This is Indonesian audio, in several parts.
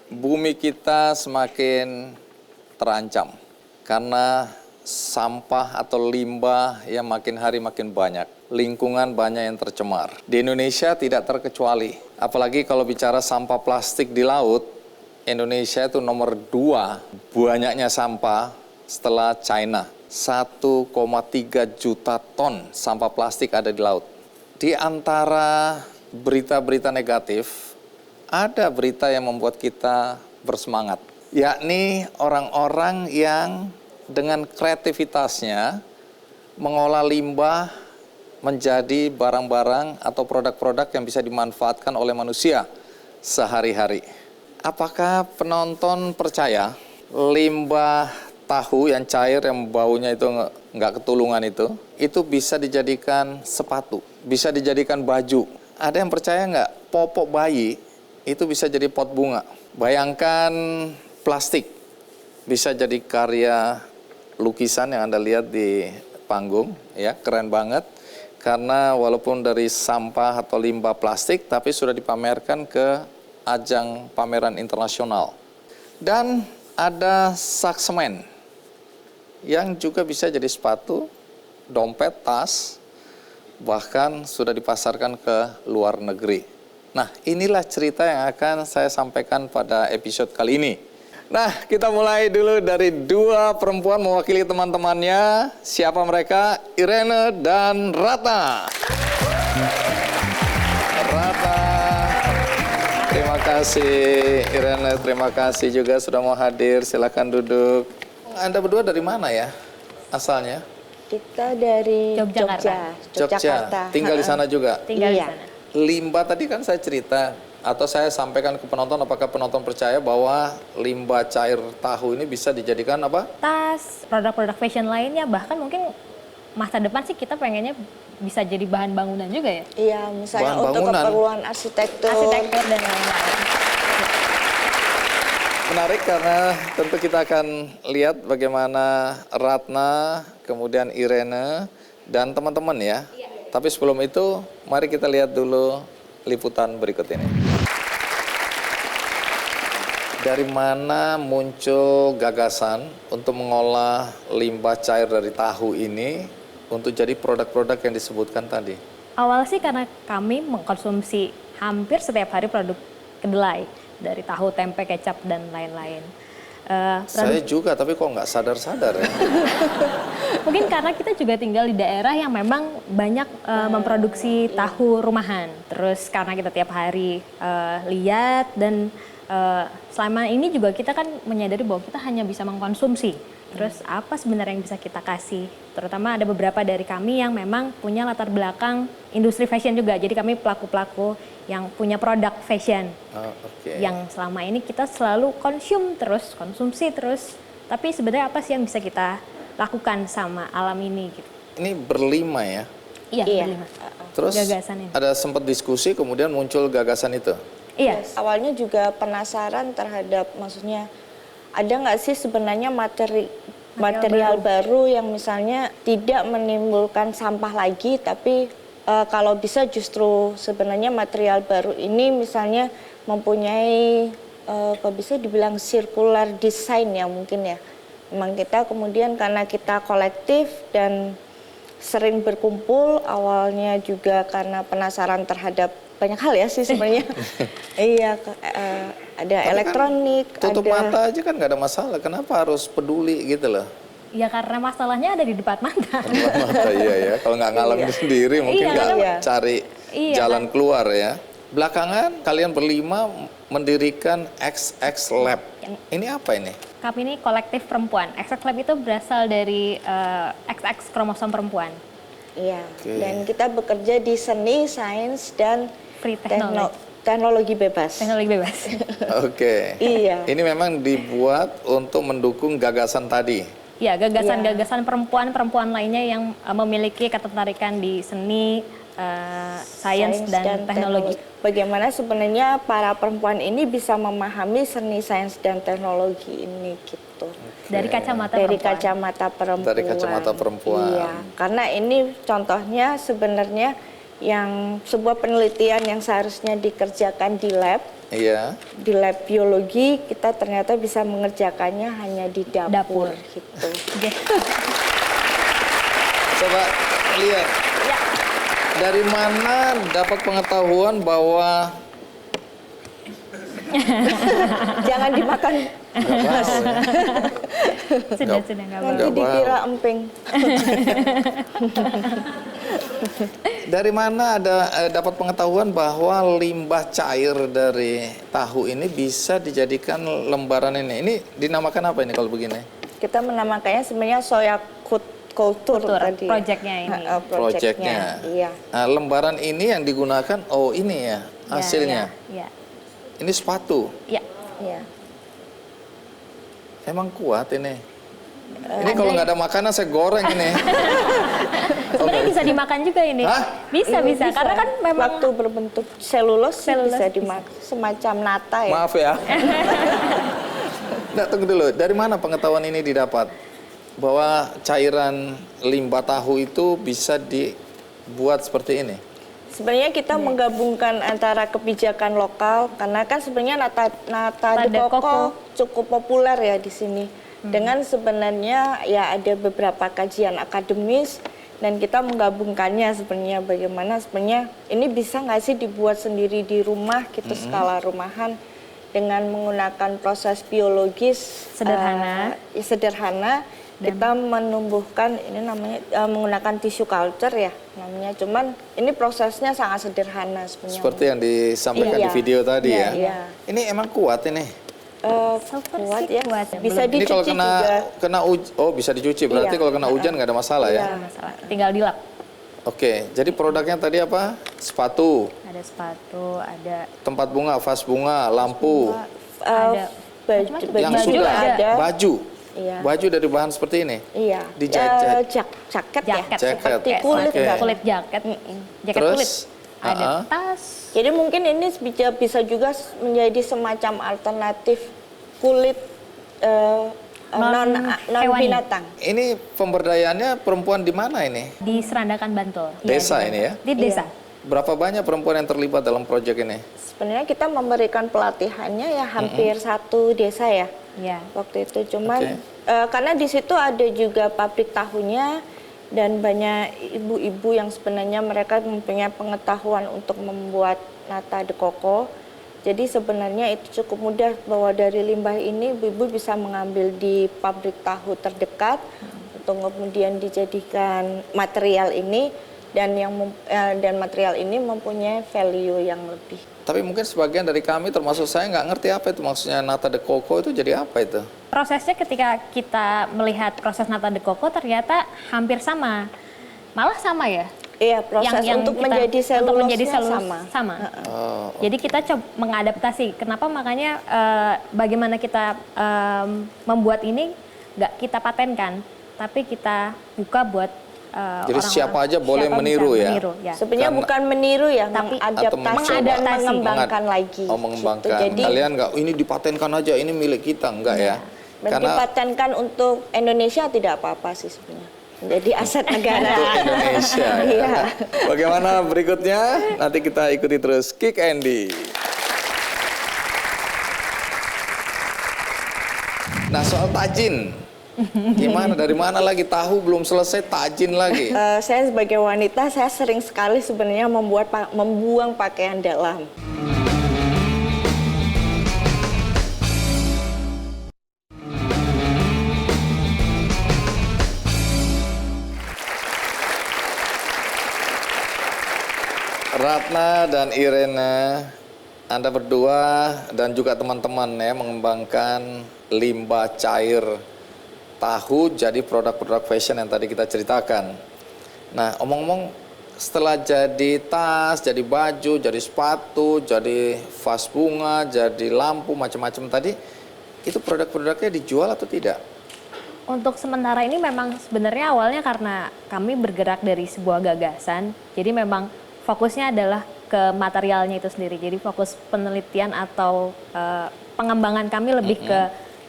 bumi kita semakin terancam karena sampah atau limbah yang makin hari makin banyak. Lingkungan banyak yang tercemar. Di Indonesia tidak terkecuali. Apalagi kalau bicara sampah plastik di laut, Indonesia itu nomor 2 banyaknya sampah setelah China. 1,3 juta ton sampah plastik ada di laut. Di antara berita-berita negatif, ada berita yang membuat kita bersemangat. Yakni orang-orang yang dengan kreativitasnya mengolah limbah menjadi barang-barang atau produk-produk yang bisa dimanfaatkan oleh manusia sehari-hari. Apakah penonton percaya limbah tahu yang cair yang baunya itu nggak ketulungan itu bisa dijadikan sepatu, bisa dijadikan baju. Ada yang percaya nggak popok bayi itu bisa jadi pot bunga? Bayangkan plastik bisa jadi karya lukisan yang Anda lihat di panggung, ya keren banget. Karena walaupun dari sampah atau limbah plastik, tapi sudah dipamerkan ke ajang pameran internasional. Dan ada saksemen yang juga bisa jadi sepatu, dompet, tas, bahkan sudah dipasarkan ke luar negeri. Nah, inilah cerita yang akan saya sampaikan pada episode kali ini. Nah, kita mulai dulu dari 2 perempuan mewakili teman-temannya. Siapa mereka? Irene dan Ratna. Ratna, terima kasih. Irene, terima kasih juga sudah mau hadir. Silakan duduk. Anda berdua dari mana ya asalnya? Kita dari Yogyakarta. Tinggal di sana juga? Tinggal di sana. Limbah tadi kan saya cerita, atau saya sampaikan ke penonton, apakah penonton percaya bahwa limbah cair tahu ini bisa dijadikan apa? Tas, produk-produk fashion lainnya, bahkan mungkin masa depan sih kita pengennya bisa jadi bahan bangunan juga ya? Iya, misalnya Bahan untuk bangunan. keperluan arsitektur. Arsitektur dan lain-lain. Menarik karena tentu kita akan lihat bagaimana Ratna, kemudian Irene, dan teman-teman ya. Tapi sebelum itu, mari kita lihat dulu liputan berikut ini. Dari mana muncul gagasan untuk mengolah limbah cair dari tahu ini untuk jadi produk-produk yang disebutkan tadi? Awal sih karena kami mengkonsumsi hampir setiap hari produk kedelai. Dari tahu, tempe, kecap, dan lain-lain. Saya juga, tapi kok nggak sadar-sadar ya? Mungkin karena kita juga tinggal di daerah yang memang banyak memproduksi tahu rumahan. Terus karena kita tiap hari lihat dan selama ini juga kita kan menyadari bahwa kita hanya bisa mengkonsumsi. Terus apa sebenarnya yang bisa kita kasih? Terutama ada beberapa dari kami yang memang punya latar belakang industri fashion juga. Jadi kami pelaku-pelaku yang punya produk fashion. Yang selama ini kita selalu konsumsi terus. Tapi sebenarnya apa sih yang bisa kita lakukan sama alam ini gitu. Ini berlima ya? Iya. Berlima. Terus gagasan ini. ada sempat diskusi kemudian muncul gagasan itu? Iya. Awalnya juga penasaran terhadap, maksudnya ada nggak sih sebenarnya material baru yang misalnya tidak menimbulkan sampah lagi, tapi kalau bisa justru sebenarnya material baru ini misalnya mempunyai kalau bisa dibilang circular design ya mungkin ya. Memang kita kemudian karena kita kolektif dan sering berkumpul, awalnya juga karena penasaran terhadap banyak hal ya sih sebenarnya. Iya, ada tapi elektronik, kan tutup mata aja kan nggak ada masalah. Kenapa harus peduli gitu loh? Ya karena masalahnya ada di depan mata. Depan mata iya ya. Kalau nggak ngalamin sendiri mungkin nggak cari jalan keluar ya. Belakangan kalian berlima mendirikan XX Lab. Ini apa ini? Kami ini kolektif perempuan. XX Lab itu berasal dari XX kromosom perempuan. Iya. Dan kita bekerja di seni, sains, dan free teknologi bebas. Teknologi bebas. Oke. Iya. Ini memang dibuat untuk mendukung gagasan tadi. Ya, gagasan-gagasan perempuan-perempuan lainnya yang memiliki ketertarikan di seni, sains dan teknologi. Bagaimana sebenarnya para perempuan ini bisa memahami seni, sains, dan teknologi ini gitu. Dari kacamata perempuan. Dari kacamata perempuan. Iya, karena ini contohnya sebenarnya yang sebuah penelitian yang seharusnya dikerjakan di lab, Iya. Di lab biologi kita ternyata bisa mengerjakannya hanya di dapur. Gitu. Coba lihat. Ya. Dari mana dapat pengetahuan bahwa Jangan dimakan, nggak mau ya? Sudah nggak nanti Nggak dikira mau. emping. Dari mana dapat pengetahuan bahwa limbah cair dari tahu ini bisa dijadikan lembaran ini? Ini dinamakan apa ini kalau begini? Kita menamakannya sebenarnya soya kultur tadi. Proyeknya ini. Proyeknya. Iya. Nah, lembaran ini yang digunakan, oh ini ya hasilnya. Ya. Ini sepatu. Ya. Iya. Emang kuat ini. Ini kalau nggak ada makanan saya goreng ini. Sebenarnya bisa dimakan juga ini. Hah? Bisa. Karena kan memang waktu berbentuk selulus Selulus bisa dimakan semacam nata ya. Maaf ya. Nggak, tunggu dulu. Dari mana pengetahuan ini didapat? Bahwa cairan limbah tahu itu bisa dibuat seperti ini? Sebenarnya kita menggabungkan antara kebijakan lokal karena kan sebenarnya nata de coco cukup populer ya di sini. Dengan sebenarnya ya ada beberapa kajian akademis dan kita menggabungkannya sebenarnya bagaimana sebenarnya ini bisa nggak sih dibuat sendiri di rumah gitu skala rumahan dengan menggunakan proses biologis sederhana. Kita menumbuhkan ini namanya menggunakan tissue culture ya namanya. Cuman ini prosesnya sangat sederhana sebenarnya. Seperti yang disampaikan di video tadi ya. Iya. Ini emang kuat ini. Kuat ya. kuat ya, Bisa Ini kalau dicuci juga. oh bisa dicuci. Berarti Iya. kalau kena hujan nggak ada masalah ya. Nggak ada masalah. Tinggal dilap. Oke, jadi produknya tadi apa? Sepatu, Ada sepatu, ada tempat bunga, vas bunga, lampu, ada Baju yang baju sudah ada. baju. Iya. Baju dari bahan seperti ini. Iya. Dijajah. Jaket ya. Jaket. Seperti Jaket. kulit Oke. kan. kulit jaket. Jaket Terus, kulit. Ada tas. Jadi mungkin ini bisa juga menjadi semacam alternatif kulit non hewani. binatang. Ini pemberdayaannya perempuan di mana ini? Di Serandakan Bantul. Desa Iya, ini ya? Di desa. Berapa banyak perempuan yang terlibat dalam proyek ini? Sebenarnya kita memberikan pelatihannya ya hampir satu desa ya Iya. waktu itu. Cuman Oke. karena di situ ada juga pabrik tahunya dan banyak ibu-ibu yang sebenarnya mereka mempunyai pengetahuan untuk membuat nata de coco. Jadi sebenarnya itu cukup mudah bahwa dari limbah ini ibu-ibu bisa mengambil di pabrik tahu terdekat untuk kemudian dijadikan material ini dan material ini mempunyai value yang lebih. Tapi mungkin sebagian dari kami termasuk saya nggak ngerti apa itu maksudnya nata de coco itu jadi apa itu? Prosesnya ketika kita melihat proses nata de coco ternyata hampir sama. Malah sama ya. Iya, proses untuk menjadi selulosnya sama. Oh, Jadi kita coba mengadaptasi. Kenapa makanya bagaimana kita membuat ini nggak kita patenkan, tapi kita buka buat jadi siapa aja boleh meniru ya? Sebenarnya bukan meniru ya, tapi mengadaptasi dan mengembangkan lagi. Oh, mengembangkan. Gitu. Jadi Kalian nggak, ini dipatenkan aja, ini milik kita, enggak ya? dan dipatenkan untuk Indonesia tidak apa-apa sih sebenarnya. Jadi aset negara. Untuk Indonesia ya. Iya. Bagaimana berikutnya? Nanti kita ikuti terus Kick Andy. Nah, soal tajin. Gimana? Dari mana lagi? Tahu belum selesai, tajin lagi. Saya sebagai wanita, saya sering sekali sebenarnya membuang pakaian dalam. Ratna dan Irene, Anda berdua dan juga teman-teman ya mengembangkan limbah cair tahu jadi produk-produk fashion yang tadi kita ceritakan. Nah, omong-omong setelah jadi tas, jadi baju, jadi sepatu, jadi vas bunga, jadi lampu, macam-macam tadi, itu produk-produknya dijual atau tidak? Untuk sementara ini memang sebenarnya awalnya karena kami bergerak dari sebuah gagasan, jadi memang fokusnya adalah ke materialnya itu sendiri. Jadi fokus penelitian atau pengembangan kami lebih ke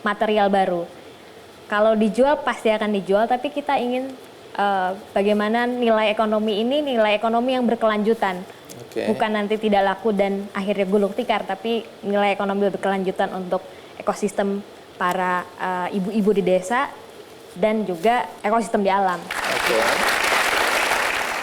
material baru. Kalau dijual pasti akan dijual, tapi kita ingin bagaimana nilai ekonomi ini nilai ekonomi yang berkelanjutan. Oke. Bukan nanti tidak laku dan akhirnya gulung tikar, tapi nilai ekonomi berkelanjutan untuk ekosistem para ibu-ibu di desa dan juga ekosistem di alam. Oke.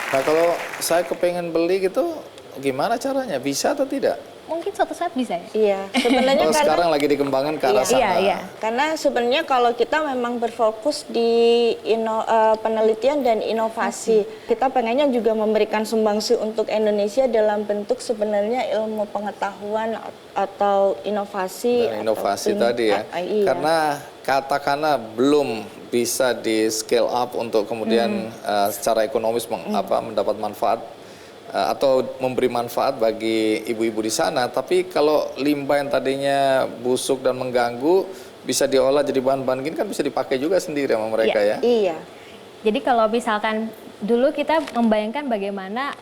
Nah kalau saya kepengen beli gitu, gimana caranya? Bisa atau tidak? Mungkin suatu saat bisa ya? Iya, sebenarnya Oh, karena sekarang lagi dikembangkan ke arah sana. Iya. karena sebenarnya kalau kita memang berfokus di penelitian dan inovasi, kita pengennya juga memberikan sumbangsi untuk Indonesia dalam bentuk sebenarnya ilmu pengetahuan atau inovasi. Dan inovasi ataupun- tadi ya. Iya. Karena katakanlah belum bisa di scale up untuk kemudian secara ekonomis mendapat manfaat atau memberi manfaat bagi ibu-ibu di sana. Tapi kalau limbah yang tadinya busuk dan mengganggu bisa diolah jadi bahan-bahan gini kan bisa dipakai juga sendiri sama mereka ya. Iya. Jadi kalau misalkan dulu kita membayangkan bagaimana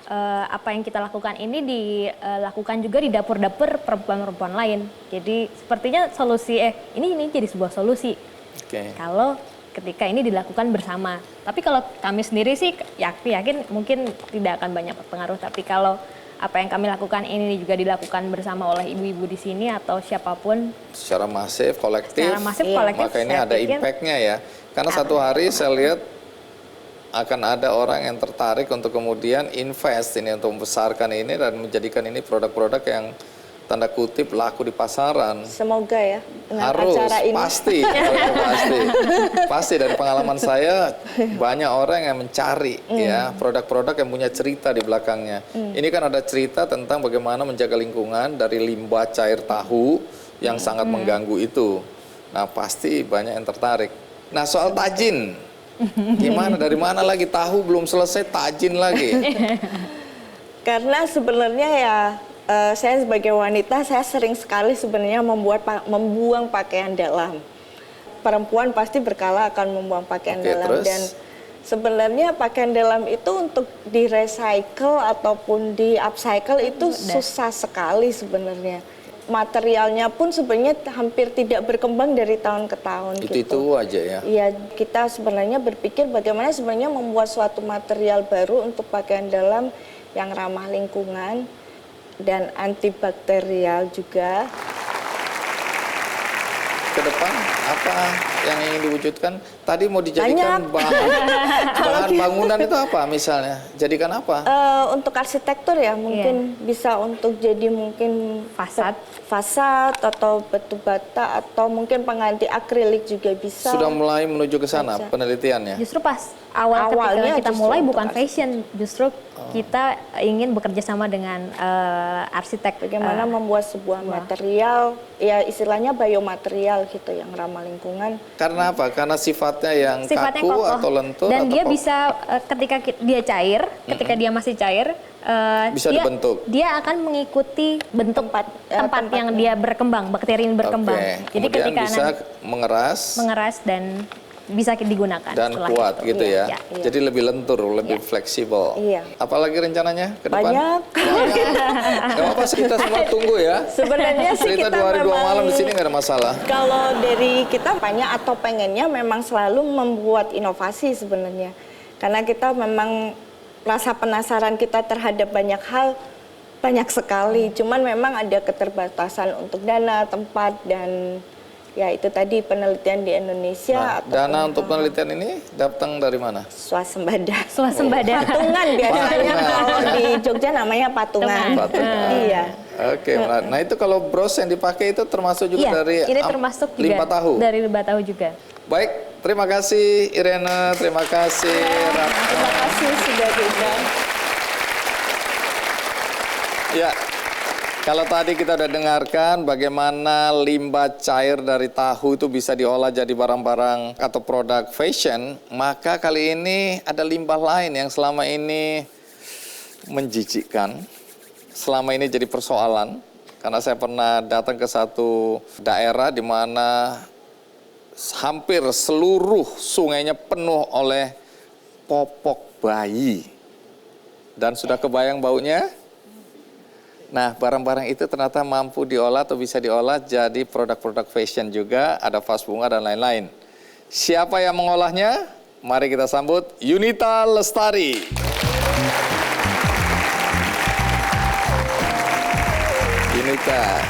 apa yang kita lakukan ini dilakukan juga di dapur-dapur perempuan-perempuan lain. Jadi sepertinya solusi ini jadi sebuah solusi. Oke. Kalau ketika ini dilakukan bersama. Tapi kalau kami sendiri sih yakin mungkin tidak akan banyak berpengaruh. Tapi kalau apa yang kami lakukan ini juga dilakukan bersama oleh ibu-ibu di sini atau siapapun. Secara masif, kolektif, maka ini saya ada pikir impact-nya ya. Karena satu hari saya lihat akan ada orang yang tertarik untuk kemudian invest ini untuk membesarkan ini dan menjadikan ini produk-produk yang tanda kutip laku di pasaran. Semoga ya dengan Harus, acara ini. pasti, pasti dari pengalaman saya banyak orang yang mencari ya produk-produk yang punya cerita di belakangnya. Ini kan ada cerita tentang bagaimana menjaga lingkungan dari limbah cair tahu yang sangat mengganggu itu. Nah pasti banyak yang tertarik. Nah soal tajin, gimana dari mana lagi tahu belum selesai tajin lagi? Karena sebenarnya ya saya sebagai wanita, saya sering sekali sebenarnya membuang pakaian dalam. Perempuan pasti berkala akan membuang pakaian dalam. Terus? Dan sebenarnya pakaian dalam itu untuk di-recycle ataupun di-upcycle itu susah sekali sebenarnya. Materialnya pun sebenarnya hampir tidak berkembang dari tahun ke tahun. Itu aja ya? Iya, kita sebenarnya berpikir bagaimana sebenarnya membuat suatu material baru untuk pakaian dalam yang ramah lingkungan dan antibakterial juga. Ke depan apa yang ingin diwujudkan? Tadi mau dijadikan bahan bangunan itu apa misalnya? Jadikan apa? Untuk arsitektur ya mungkin bisa untuk jadi mungkin fasad atau batu bata atau mungkin pengganti akrilik juga bisa. Sudah mulai menuju ke sana penelitiannya? Justru pas awalnya kita mulai bukan fashion, justru kita ingin bekerja sama dengan arsitek. Bagaimana membuat sebuah material, ya istilahnya biomaterial gitu yang ramah lingkungan. Karena apa? Karena sifatnya yang kaku kokoh, atau lentur? dan atau dia bisa ketika dia cair, ketika dia masih cair, bisa dibentuk. Dia akan mengikuti bentuk tempat yang dia berkembang, bakteri ini berkembang. Kemudian Jadi ketika bisa mengeras dan bisa digunakan dan setelah kuat itu. gitu ya. Iya. Jadi lebih lentur, lebih fleksibel. Iya. Apalagi rencananya ke depan? Banyak. Gak apa-apa, kita semua tunggu ya. Sebenarnya sih cerita kita 2 hari 2 memang- malam di sini nggak ada masalah. Kalau dari kita banyak atau pengennya memang selalu membuat inovasi sebenarnya. Karena kita memang rasa penasaran kita terhadap banyak hal banyak sekali. Cuman memang ada keterbatasan untuk dana, tempat, dan ya itu tadi penelitian di Indonesia. Nah, dana untuk penelitian ini datang dari mana? Swasembada. Patungan Biasanya kalau di Jogja namanya patungan. Patungan. Iya. Oke, nah itu kalau bros yang dipakai itu termasuk juga dari ini termasuk juga limbah tahu? dari limbah tahu juga. Baik, terima kasih Irene, terima kasih Ratna. Terima kasih sudah diundang. Ya, kalau tadi kita udah dengarkan bagaimana limbah cair dari tahu itu bisa diolah jadi barang-barang atau produk fashion, maka kali ini ada limbah lain yang selama ini menjijikkan, selama ini jadi persoalan. Karena saya pernah datang ke satu daerah di mana hampir seluruh sungainya penuh oleh popok bayi. Dan sudah kebayang baunya? Nah, barang-barang itu ternyata mampu diolah atau bisa diolah jadi produk-produk fashion juga, ada vas bunga dan lain-lain. Siapa yang mengolahnya? Mari kita sambut Yunita Lestari. Yunita,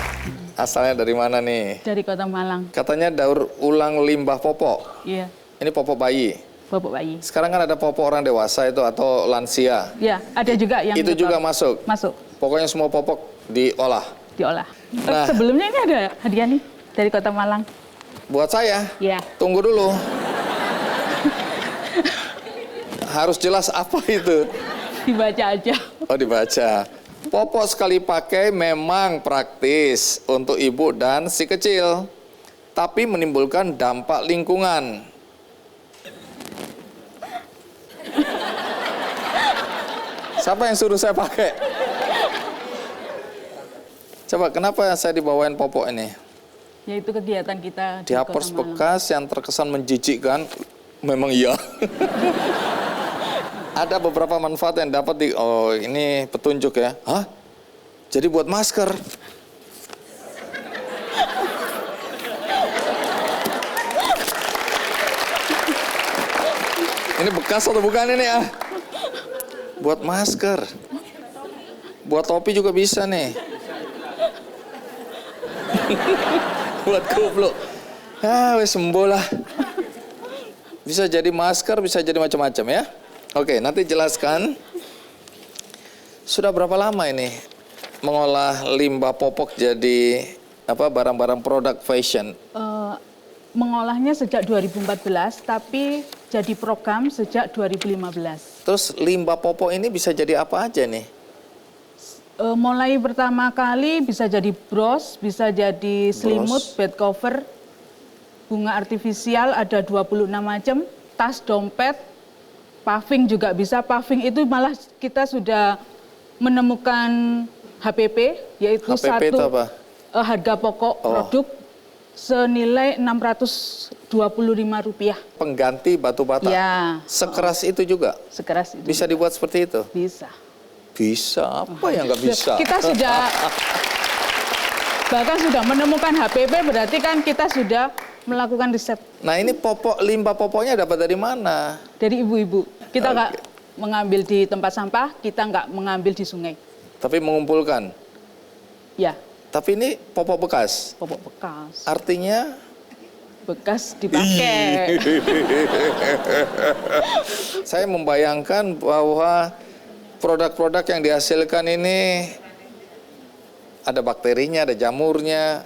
asalnya dari mana nih? Dari Kota Malang. Katanya daur ulang limbah popok. Iya, Ini popok bayi. popok bayi. Sekarang kan ada popok orang dewasa itu atau lansia. Iya, ada juga yang Itu juga nyetor. masuk. Masuk, Pokoknya semua popok diolah. diolah. Nah. Sebelumnya ini ada hadiah nih dari Kota Malang. Buat saya, Iya. tunggu dulu. Harus jelas apa itu. Dibaca aja. Oh, dibaca. Popok sekali pakai memang praktis untuk ibu dan si kecil, tapi menimbulkan dampak lingkungan. Siapa yang suruh saya pakai? Coba, kenapa saya dibawain popok ini? Yaitu kegiatan kita di Diapers Kota Malang. bekas yang terkesan menjijikkan, memang iya. Ada beberapa manfaat yang dapat di... Oh, ini petunjuk ya. Hah? Jadi buat masker. Ini bekas atau bukan ini ya? Buat masker. Buat topi juga bisa nih. Buat kupluk. Ah, wes sembuh lah. Bisa jadi masker, bisa jadi macam-macam ya. Oke, nanti jelaskan. Sudah berapa lama ini mengolah limbah popok jadi apa barang-barang produk fashion? Mengolahnya sejak 2014, tapi jadi program sejak 2015. Terus limbah popok ini bisa jadi apa aja nih? Mulai pertama kali bisa jadi bros, bisa jadi selimut, bed cover, bunga artifisial ada 26 macam, tas, dompet, paving juga bisa. Paving itu malah kita sudah menemukan HPP, yaitu HPP itu apa? Harga pokok produk senilai Rp625. Pengganti batu bata. Ya. Sekeras itu juga? Sekeras itu. Bisa dibuat seperti itu? Bisa. Bisa, apa yang nggak bisa? Kita sudah bahkan sudah menemukan HPP, berarti kan kita sudah melakukan riset. Nah, ini popok, limbah popoknya dapat dari mana? Dari ibu-ibu. Kita nggak mengambil di tempat sampah, kita nggak mengambil di sungai. Tapi mengumpulkan. Ya, Tapi ini popok bekas. popok bekas. Artinya Bekas dipakai. saya membayangkan bahwa produk-produk yang dihasilkan ini ada bakterinya, ada jamurnya,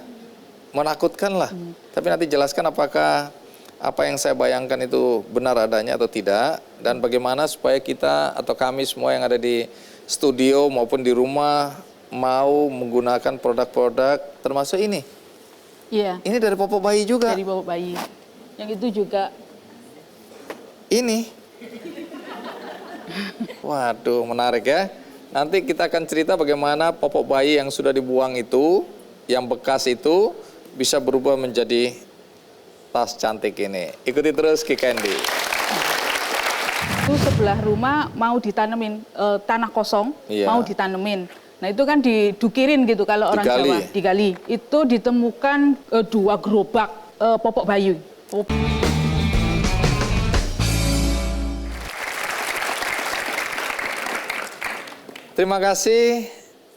menakutkan lah. Tapi nanti jelaskan apakah apa yang saya bayangkan itu benar adanya atau tidak, dan bagaimana supaya kita atau kami semua yang ada di studio maupun di rumah mau menggunakan produk-produk termasuk ini. Iya, Ini dari popok bayi juga. dari popok bayi. Yang itu juga Ini. Waduh, menarik ya. Nanti kita akan cerita bagaimana popok bayi yang sudah dibuang itu, yang bekas itu, bisa berubah menjadi tas cantik ini. Ikuti terus Ki Candy. itu sebelah rumah mau ditanemin tanah kosong, Iya. mau ditanemin. Nah itu kan didukirin gitu kalau orang Digali. Jawa, digali. Itu ditemukan 2 gerobak popok bayi. Terima kasih.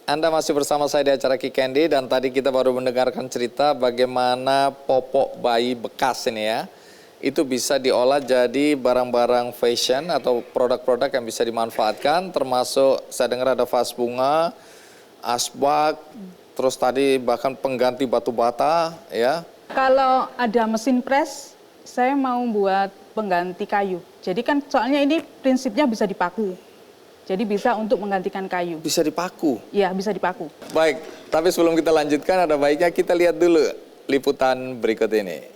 Anda masih bersama saya di acara Ki Candy, dan tadi kita baru mendengarkan cerita bagaimana popok bayi bekas ini ya. Itu bisa diolah jadi barang-barang fashion atau produk-produk yang bisa dimanfaatkan, termasuk saya dengar ada vas bunga, asbak, terus tadi bahkan pengganti batu bata ya. Kalau ada mesin pres, saya mau buat pengganti kayu. Jadi kan soalnya ini prinsipnya bisa dipaku. Jadi bisa untuk menggantikan kayu. Bisa dipaku. Iya, bisa dipaku. Baik, tapi sebelum kita lanjutkan ada baiknya kita lihat dulu liputan berikut ini.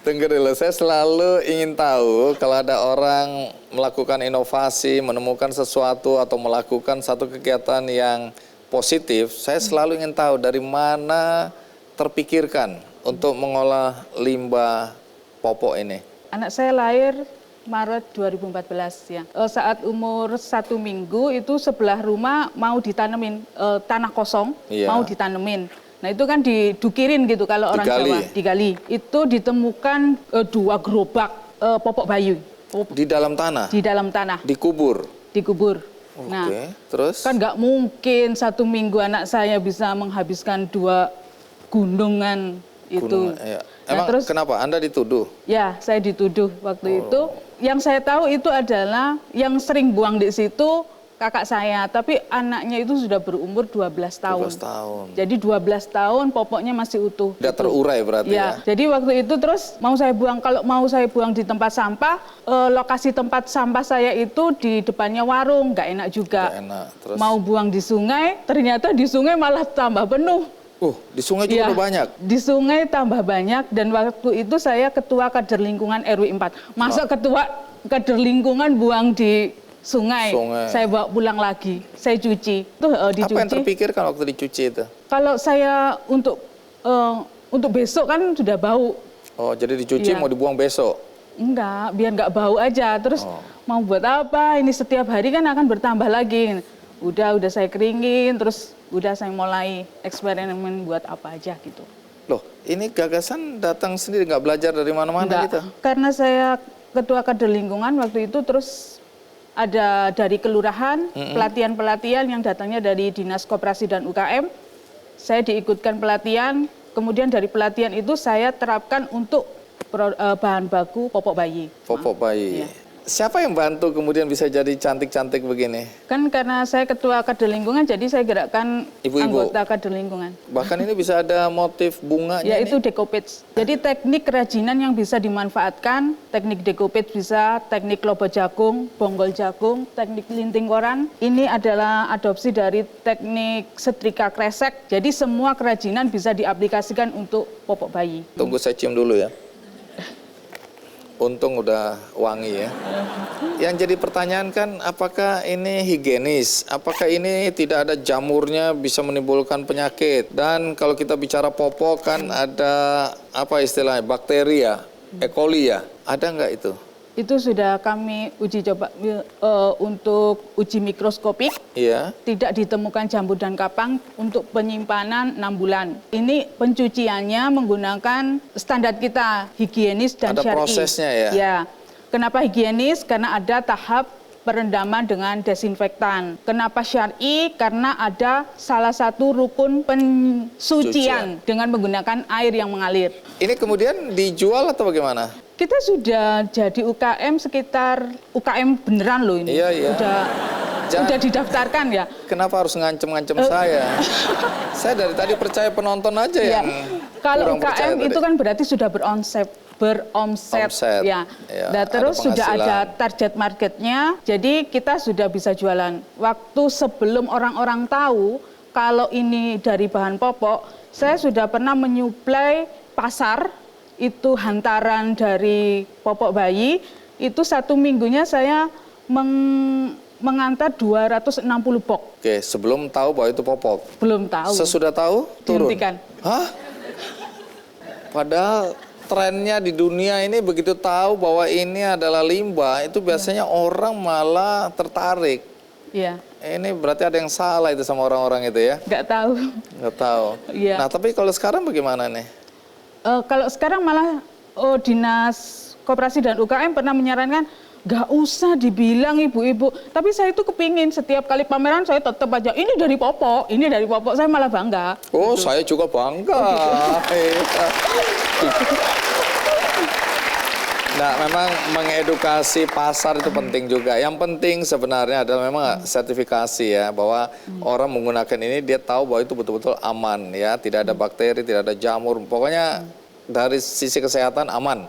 Tunggu dulu, saya selalu ingin tahu kalau ada orang melakukan inovasi, menemukan sesuatu atau melakukan satu kegiatan yang positif, saya selalu ingin tahu dari mana terpikirkan untuk mengolah limbah popok ini. Anak saya lahir Maret 2014 ya. Saat umur 1 minggu itu sebelah rumah mau ditanemin tanah kosong, Iya. mau ditanemin. Nah itu kan didukirin gitu kalau orang Digali. Jawa, digali. Itu ditemukan 2 gerobak popok bayi Di dalam tanah? di dalam tanah, Dikubur? dikubur. Nah, Terus? kan nggak mungkin 1 minggu anak saya bisa menghabiskan 2 gunungan itu. Ya. Nah, Emang terus kenapa Anda dituduh? ya saya dituduh waktu itu. Yang saya tahu itu adalah yang sering buang di situ kakak saya, tapi anaknya itu sudah berumur 12 tahun. 12 tahun. Jadi 12 tahun popoknya masih utuh. Udah terurai berarti ya? Jadi waktu itu terus mau saya buang, kalau mau saya buang di tempat sampah, lokasi tempat sampah saya itu di depannya warung, nggak enak juga. Nggak enak. Terus? Mau buang di sungai, ternyata di sungai malah tambah penuh. Di sungai juga Iya, udah banyak? di sungai tambah banyak, dan waktu itu saya ketua kader lingkungan RW 4. Masa ketua kader lingkungan buang di sungai. Saya bawa pulang lagi, saya cuci. Dicuci. Apa yang terpikirkan waktu dicuci itu? Kalau saya untuk besok kan sudah bau. Oh, jadi dicuci Iya. mau dibuang besok? Enggak, biar nggak bau aja. Terus mau buat apa? Ini setiap hari kan akan bertambah lagi. Udah saya keringin, terus udah saya mulai eksperimen buat apa aja gitu. Loh, ini gagasan datang sendiri, nggak belajar dari mana-mana gitu? Karena saya ketua kader lingkungan waktu itu, terus ada dari kelurahan, pelatihan-pelatihan yang datangnya dari Dinas Koperasi dan UKM. Saya diikutkan pelatihan, kemudian dari pelatihan itu saya terapkan untuk bahan baku popok bayi. Popok bayi. Iya. Siapa yang bantu kemudian bisa jadi cantik-cantik begini? Kan karena saya ketua kader lingkungan, jadi saya gerakkan Ibu-ibu. anggota kader lingkungan. Bahkan ini bisa ada motif bunganya. Yaitu ini. decoupage. Jadi teknik kerajinan yang bisa dimanfaatkan, teknik decoupage bisa, teknik lobo jagung, bonggol jagung, teknik linting koran. Ini adalah adopsi dari teknik setrika kresek. Jadi semua kerajinan bisa diaplikasikan untuk popok bayi. Tunggu saya cium dulu ya. Untung udah wangi ya. Yang jadi pertanyaan kan, apakah ini higienis? Apakah ini tidak ada jamurnya bisa menimbulkan penyakit? Dan kalau kita bicara popok kan ada apa istilahnya, bakteri ya, E. coli ya. Ada nggak itu? Itu sudah kami uji coba untuk uji mikroskopik. Iya. Tidak ditemukan jamur dan kapang untuk penyimpanan 6 bulan. Ini pencuciannya menggunakan standar kita, higienis dan Ada syar'i. prosesnya ya? Ya. Kenapa higienis? Karena ada tahap perendaman dengan desinfektan. Kenapa syar'i? Karena ada salah satu rukun pensucian dengan menggunakan air yang mengalir. Ini kemudian dijual atau bagaimana? Kita sudah jadi UKM sekitar, UKM beneran loh ini. Iya. Udah didaftarkan ya. Kenapa harus ngancem-ngancem saya? Saya dari tadi percaya penonton aja yang kalau kurang percaya UKM itu tadi. kan berarti sudah beromset. Omset. Ya. Ya, Nah, terus ada sudah penghasilan. ada target marketnya, jadi kita sudah bisa jualan. Waktu sebelum orang-orang tahu kalau ini dari bahan popok, saya sudah pernah menyuplai pasar itu hantaran dari popok bayi. Itu 1 minggunya saya mengantar 260 box. Oke, sebelum tahu bahwa itu popok. Belum tahu. Sesudah tahu, turun. Dihentikan. Hah? Padahal trennya di dunia ini begitu tahu bahwa ini adalah limbah, itu biasanya orang malah tertarik. Iya. Ini berarti ada yang salah itu sama orang-orang itu ya? Nggak tahu. Nggak tahu. Iya. Nah, tapi kalau sekarang bagaimana nih? Kalau sekarang malah Dinas Koperasi dan UKM pernah menyarankan nggak usah dibilang ibu-ibu. Tapi saya itu kepingin setiap kali pameran saya tetap aja ini dari popok, ini dari popok. Saya malah bangga. Oh, saya juga bangga. Nah, memang mengedukasi pasar itu penting juga. Yang penting sebenarnya adalah memang sertifikasi ya, bahwa orang menggunakan ini dia tahu bahwa itu betul-betul aman ya, tidak ada bakteri, tidak ada jamur. Pokoknya dari sisi kesehatan aman.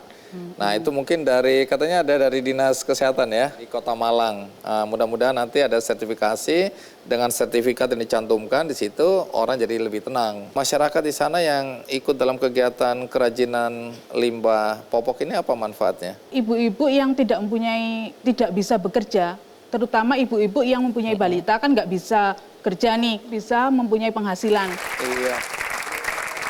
Nah, itu mungkin katanya ada dari Dinas Kesehatan ya di Kota Malang. Mudah-mudahan nanti ada sertifikasi, dengan sertifikat yang dicantumkan di situ orang jadi lebih tenang. Masyarakat di sana yang ikut dalam kegiatan kerajinan limbah popok ini apa manfaatnya? Ibu-ibu yang tidak bisa bekerja, terutama ibu-ibu yang mempunyai balita kan nggak bisa kerja nih, bisa mempunyai penghasilan. Iya.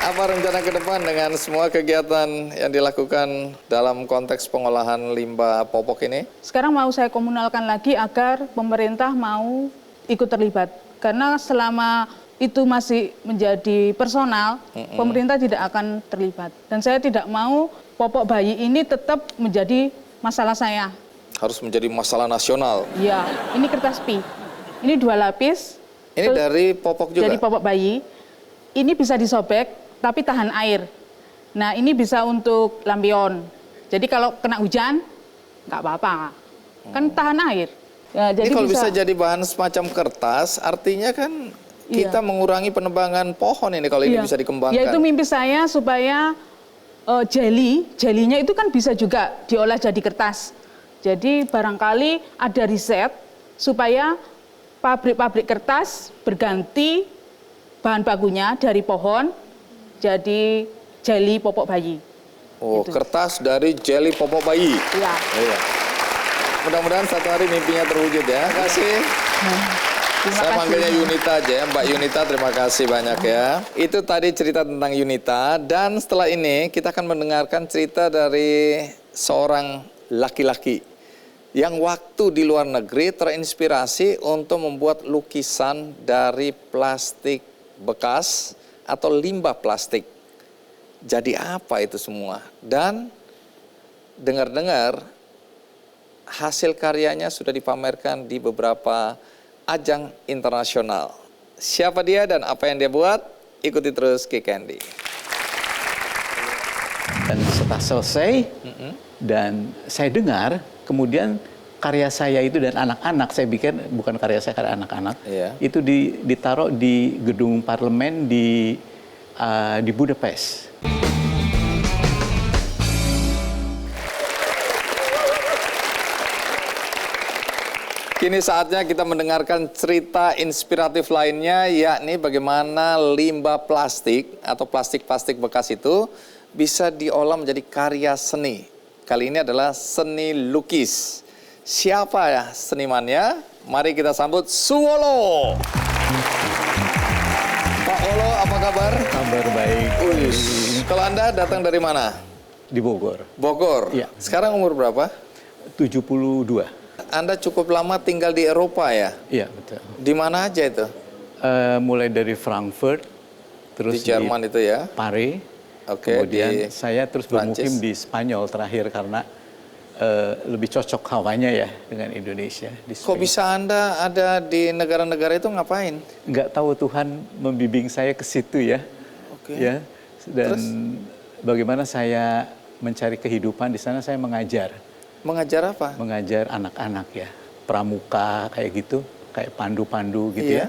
Apa rencana ke depan dengan semua kegiatan yang dilakukan dalam konteks pengolahan limbah popok ini? Sekarang mau saya komunalkan lagi agar pemerintah mau ikut terlibat. Karena selama itu masih menjadi personal, pemerintah tidak akan terlibat. Dan saya tidak mau popok bayi ini tetap menjadi masalah saya. Harus menjadi masalah nasional. Ya, ini kertas pi. Ini 2 lapis. Ini dari popok juga? Dari popok bayi. Ini bisa disobek, tapi tahan air. Nah, ini bisa untuk lampion. Jadi kalau kena hujan, nggak apa-apa. Kan tahan air. Ya, Ini kalau bisa jadi bahan semacam kertas, artinya kan kita mengurangi penebangan pohon ini kalau ini bisa dikembangkan. Ya, itu mimpi saya supaya jelinya itu kan bisa juga diolah jadi kertas. Jadi barangkali ada riset supaya pabrik-pabrik kertas berganti bahan bakunya dari pohon jadi jeli popok bayi. Oh, gitu. Kertas dari jeli popok bayi. Iya. Iya. Mudah-mudahan satu hari mimpinya terwujud ya. Terima kasih. Saya manggilnya Yunita aja ya, Mbak Yunita, terima kasih banyak ya. Itu tadi cerita tentang Yunita, dan setelah ini kita akan mendengarkan cerita dari seorang laki-laki yang waktu di luar negeri terinspirasi untuk membuat lukisan dari plastik bekas atau limbah plastik. Jadi apa itu semua? Dan dengar-dengar hasil karyanya sudah dipamerkan di beberapa ajang internasional. Siapa dia dan apa yang dia buat? Ikuti terus Ki Candy. Dan setelah selesai, dan saya dengar, kemudian karya saya itu dan anak-anak, saya pikir bukan karya saya, karya anak-anak, itu ditaruh di gedung parlemen di Budapest. Kini saatnya kita mendengarkan cerita inspiratif lainnya, yakni bagaimana limbah plastik atau plastik-plastik bekas itu bisa diolah menjadi karya seni. Kali ini adalah seni lukis. Siapa ya senimannya? Mari kita sambut Suwolo. Pak Wolo, apa kabar? Kabar baik. Kalau Anda datang dari mana? Di Bogor. Bogor? Iya. Sekarang umur berapa? 72. Anda cukup lama tinggal di Eropa ya? Iya, betul. Di mana aja itu? Mulai dari Frankfurt, terus di Jerman itu ya? Paris. Oke, kemudian saya terus bermukim di Spanyol terakhir karena lebih cocok hawanya ya dengan Indonesia. Kok bisa Anda ada di negara-negara itu ngapain? Nggak tahu, Tuhan membimbing saya ke situ ya. Oke. Ya, dan Terus? Bagaimana saya mencari kehidupan di sana, saya mengajar. Mengajar apa? Mengajar anak-anak ya, pramuka kayak gitu, kayak pandu-pandu gitu ya.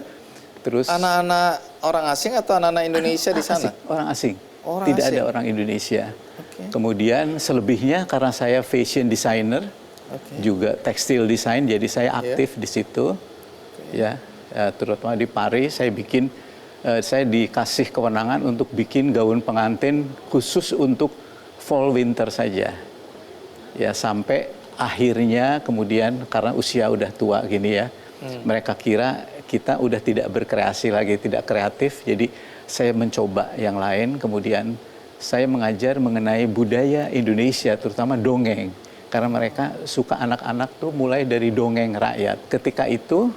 Terus anak-anak orang asing atau anak-anak Indonesia di sana? Orang asing. Orang Tidak asing. ada orang Indonesia. Okay. Kemudian selebihnya karena saya fashion designer, juga tekstil design, jadi saya aktif di situ. Ya, terutama di Paris saya bikin, saya dikasih kewenangan untuk bikin gaun pengantin khusus untuk fall winter saja. Ya, sampai akhirnya kemudian karena usia udah tua gini ya, mereka kira kita udah tidak berkreasi lagi, tidak kreatif, jadi saya mencoba yang lain. Kemudian saya mengajar mengenai budaya Indonesia, terutama dongeng, karena mereka suka anak-anak tuh mulai dari dongeng rakyat. Ketika itu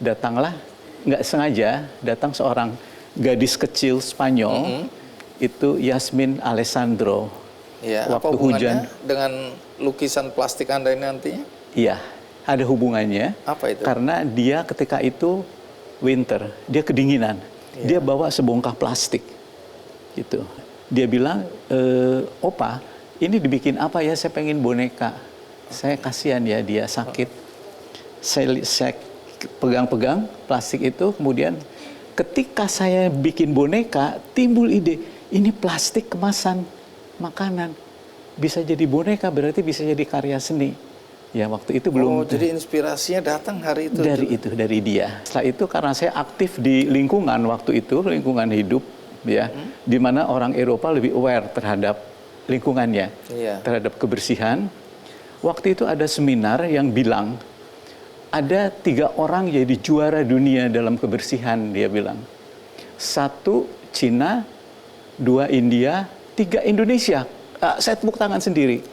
datanglah, nggak sengaja datang seorang gadis kecil Spanyol, itu Yasmin Alessandro. Ya, waktu apa hubungannya hujan dengan lukisan plastik Anda ini nantinya? Iya, ada hubungannya. Apa itu? Karena dia ketika itu winter, dia kedinginan. Dia bawa sebongkah plastik. Gitu. Dia bilang, "Opa, ini dibikin apa ya? Saya pengen boneka." Saya kasihan ya, dia sakit. Saya pegang-pegang plastik itu, kemudian ketika saya bikin boneka, timbul ide, ini plastik kemasan makanan, bisa jadi boneka, berarti bisa jadi karya seni. Ya, waktu itu belum. Oh, jadi inspirasinya datang hari itu? Dari dia. Setelah itu karena saya aktif di lingkungan waktu itu, lingkungan hidup, ya, di mana orang Eropa lebih aware terhadap lingkungannya, terhadap kebersihan. Waktu itu ada seminar yang bilang, ada 3 orang jadi juara dunia dalam kebersihan, dia bilang. 1 Cina, 2 India, 3 Indonesia. Saya tepuk tangan sendiri.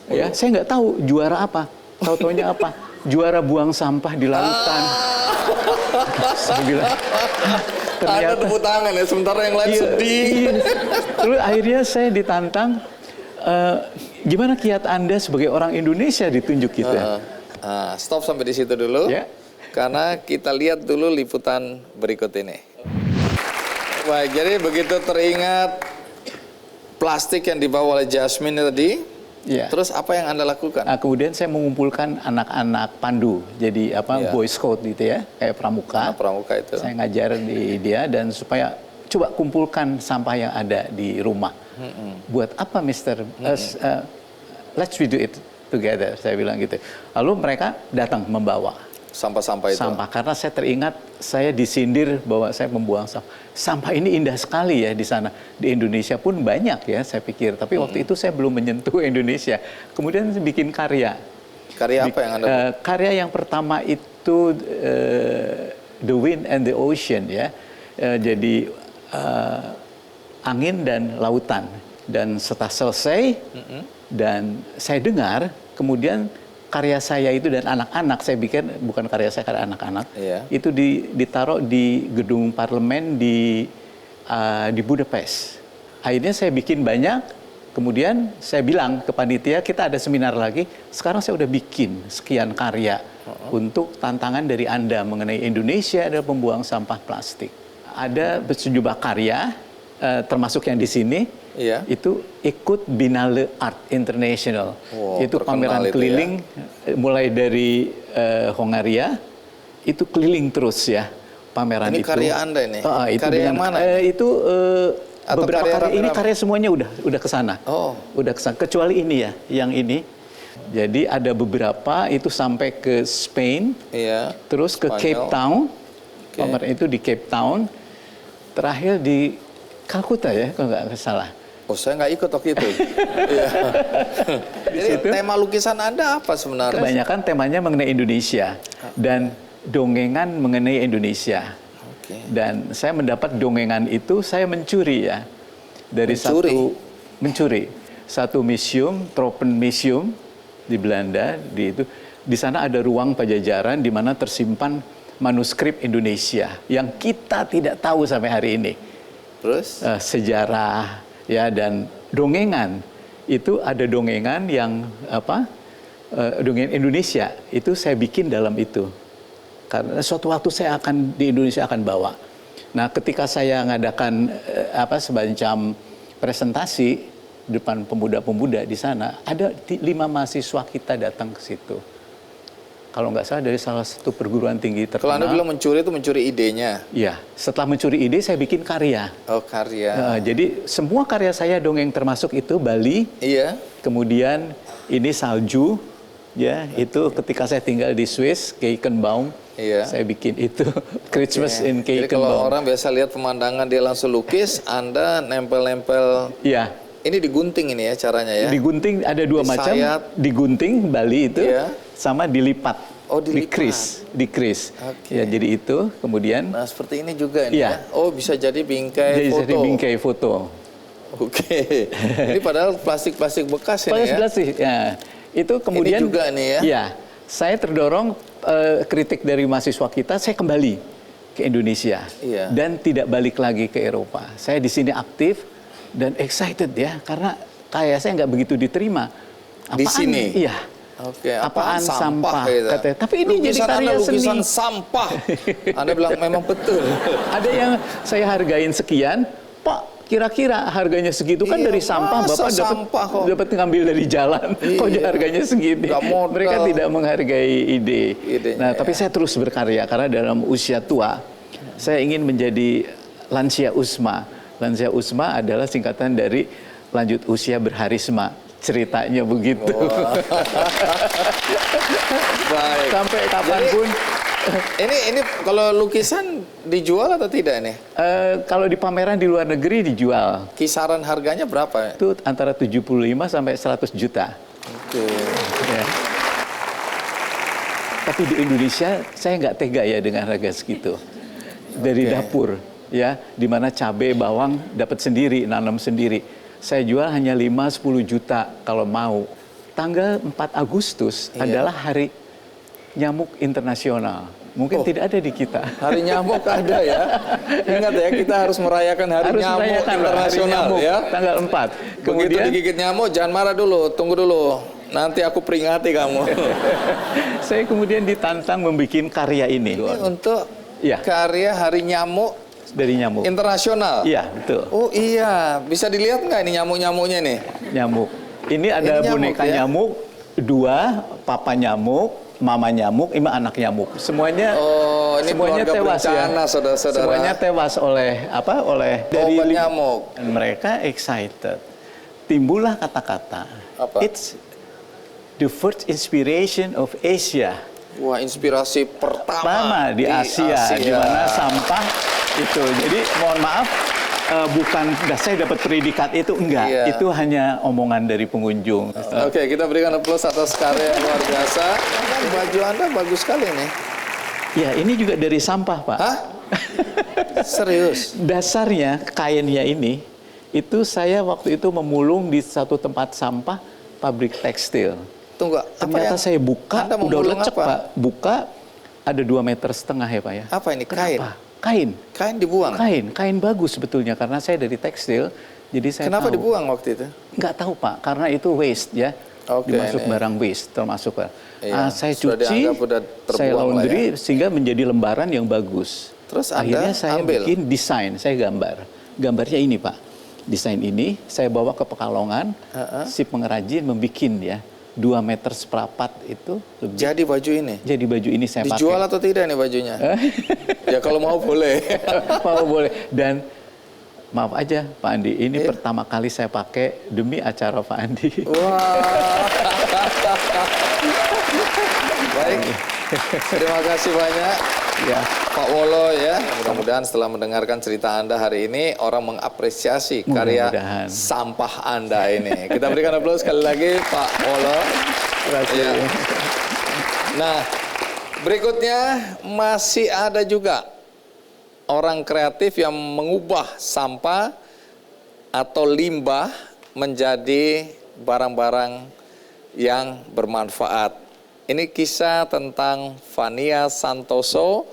Ya, saya nggak tahu juara apa. Tahu-taunya apa? Juara buang sampah di lautan. Saya bilang, ternyata. Ada tepuk tangan ya, sementara yang lain sedih. Iya. Terus akhirnya saya ditantang, gimana kiat Anda sebagai orang Indonesia ditunjuk gitu ya? Stop sampai di situ dulu. Ya. Karena kita lihat dulu liputan berikut ini. Baik, jadi begitu teringat plastik yang dibawa oleh Jasmine tadi, Ya. terus apa yang Anda lakukan? Nah, kemudian saya mengumpulkan anak-anak pandu, jadi Iya. Boy Scout gitu ya, kayak pramuka. Pramuka itu. Saya ngajar di dia dan supaya coba kumpulkan sampah yang ada di rumah. Buat apa, Mister? Let's we do it together, saya bilang gitu. Lalu mereka datang membawa Sampah-sampah itu. sampah karena saya teringat saya disindir bahwa saya membuang sampah. Sampah ini indah sekali ya di sana. Di Indonesia pun banyak ya saya pikir. Tapi waktu itu saya belum menyentuh Indonesia. Kemudian saya bikin karya. Karya apa yang Anda buat? Karya yang pertama itu The Wind and the Ocean ya. Jadi angin dan lautan. Dan setelah selesai dan saya dengar kemudian karya saya itu dan anak-anak, saya bikin bukan karya saya, karya anak-anak, Iya. itu ditaruh di gedung parlemen di Budapest. Akhirnya saya bikin banyak, kemudian saya bilang ke panitia, kita ada seminar lagi, sekarang saya udah bikin sekian karya untuk tantangan dari Anda mengenai Indonesia adalah pembuang sampah plastik. Ada sejumlah karya, termasuk yang di sini, Iya. itu ikut Biennale Art International. Wow, Itu terkenal pameran itu keliling mulai dari Hongaria, itu keliling terus ya pameran Ini itu. karya Anda ini? Itu Karya dengan, yang mana? Itu Atau beberapa karya karya ini rame-rame? karya semuanya udah ke sana. Oh. Udah ke sana, kecuali ini ya, yang ini. Jadi ada beberapa itu sampai ke Spain, Iya. terus ke Spanyol. Cape Town. Oke. Pameran itu di Cape Town. Terakhir di Kalkuta ya, kalau nggak salah. Oh, saya nggak ikut waktu itu. Iya. Jadi tema lukisan Anda apa sebenarnya? Kebanyakan temanya mengenai Indonesia dan dongengan mengenai Indonesia. Oke. Dan saya mendapat dongengan itu saya mencuri ya dari Mencuri? satu museum, Tropenmuseum di Belanda. Di sana ada ruang pajajaran di mana tersimpan manuskrip Indonesia yang kita tidak tahu sampai hari ini. Terus? Sejarah ya dan dongengan. Itu ada dongengan yang dongeng Indonesia itu saya bikin dalam itu. Karena suatu waktu saya akan di Indonesia akan bawa. Nah, ketika saya ngadakan semacam presentasi depan pemuda-pemuda di sana, ada 5 mahasiswa kita datang ke situ. Kalau nggak salah dari salah satu perguruan tinggi terkenal. Kalau Anda bilang mencuri itu mencuri idenya. Iya, setelah mencuri ide saya bikin karya. Oh, karya. Jadi semua karya saya dongeng termasuk itu Bali. Iya. Kemudian ini salju, ya itu ketika saya tinggal di Swiss, Keikenbaum, Iya. saya bikin itu Christmas in Jadi kalau Keikenbaum. orang biasa lihat pemandangan dia langsung lukis, Anda nempel-nempel. Iya, Ini digunting ini ya caranya ya? digunting ada 2 macam, Disayat. digunting Bali itu, Iya. sama dilipat, Oh, dilipat. di-crease. Oke. Ya jadi itu, kemudian Nah, seperti ini juga ini Iya. ya? Oh, bisa jadi bingkai jadi foto. bingkai foto. Oke. Ini padahal plastik-plastik bekas ini Pada ya? sebelah sih, ya. Itu kemudian juga nih ya? Iya, saya terdorong kritik dari mahasiswa kita, saya kembali ke Indonesia Iya. dan tidak balik lagi ke Eropa. Saya di sini aktif dan excited ya, karena kayak saya nggak begitu diterima. Di sini? Iya. Oke, Apaan sampah? gitu. Katanya. Tapi ini jadi Lukisan karya Anda lukisan seni. sampah. Anda bilang memang betul. Ada yang saya hargain sekian, Pak. Kira-kira harganya segitu kan Iya, dari sampah, masa Bapak sampah kok? dapat ngambil dari jalan. Kok Iya. harganya segitu? Nggak modal. Mereka tidak menghargai ide. Idenya, Nah, tapi ya. saya terus berkarya karena dalam usia tua saya ingin menjadi lansia Usma. Lansia Usma adalah singkatan dari lanjut usia berharisma. Ceritanya begitu. Baik. Sampai kapanpun. Ini kalau lukisan dijual atau tidak nih? Kalau di pameran di luar negeri dijual. Kisaran harganya berapa? Itu antara 75 sampai 100 juta. Oke. Ya. Tapi di Indonesia saya nggak tega ya dengan harga segitu. Dari Oke. dapur ya, di mana cabai, bawang dapat sendiri, nanam sendiri. Saya jual hanya 5-10 juta kalau mau. Tanggal 4 Agustus Iya. adalah hari nyamuk internasional. Mungkin tidak ada di kita. Hari nyamuk ada ya. Ingat ya, kita harus merayakan hari Harus nyamuk merayakan hari internasional nyamuk, ya. tanggal 4. Begitu Kemudian digigit nyamuk, jangan marah dulu, tunggu dulu. Nanti aku peringati kamu. Saya kemudian ditantang membuat karya ini. Ini untuk Iya. karya Hari Nyamuk Dari nyamuk. Internasional. Iya, betul. Oh iya, bisa dilihat nggak ini nyamuk-nyamuknya nih? Nyamuk. Ini ada Ini nyamuk, boneka ya? nyamuk, 2, papa nyamuk, mama nyamuk, 5 anak nyamuk. Semuanya Oh, ini semuanya keluarga tewas berencana, ya. saudara-saudara. Semuanya tewas oleh Obat nyamuk. Dan mereka excited. Timbullah kata-kata. Apa? It's the first inspiration of Asia. Wah, inspirasi pertama Di Asia, di mana sampah itu. Jadi mohon maaf, bukan saya dapat predikat itu, enggak. Iya. Itu hanya omongan dari pengunjung. Oke, kita berikan aplaus atas karya yang luar biasa. Baju Anda bagus sekali nih. Ya, ini juga dari sampah, Pak. Hah? Serius? Dasarnya kainnya ini, itu saya waktu itu memulung di satu tempat sampah pabrik tekstil. Tunggu, Ternyata saya buka, Anda udah memulung lecek, apa? Pak. Buka, ada 2,5 meter ya, Pak ya. Apa ini, kain? Kenapa? Kain. Kain dibuang? Kain bagus sebetulnya, karena saya dari tekstil, jadi saya Kenapa tahu. dibuang waktu itu? Nggak tahu, Pak, karena itu waste ya. Oke, Dimasuk ini. barang waste, termasuk Pak. Iya, Saya sudah cuci, dianggap udah saya terbuang lah laundry, ya. sehingga menjadi lembaran yang bagus. Terus Anda Akhirnya saya ambil? bikin desain, saya gambar. Gambarnya ini, Pak. Desain ini saya bawa ke Pekalongan, si pengrajin membikin ya. 2 meter seperempat itu lebih. Jadi baju ini? Jadi baju ini saya pakai. Dijual atau tidak nih bajunya? Ya kalau mau boleh. Mau boleh. Dan maaf aja Pak Andi, ini pertama kali saya pakai demi acara Pak Andi. Wah. Baik. Terima kasih banyak. Ya. Pak Wolo ya, mudah-mudahan setelah mendengarkan cerita Anda hari ini, orang mengapresiasi karya Mudah-mudahan. sampah Anda ini. Kita berikan aplaus sekali lagi Pak Wolo. Terima kasih. Ya. Nah, berikutnya masih ada juga orang kreatif yang mengubah sampah atau limbah menjadi barang-barang yang bermanfaat. Ini kisah tentang Fania Santoso,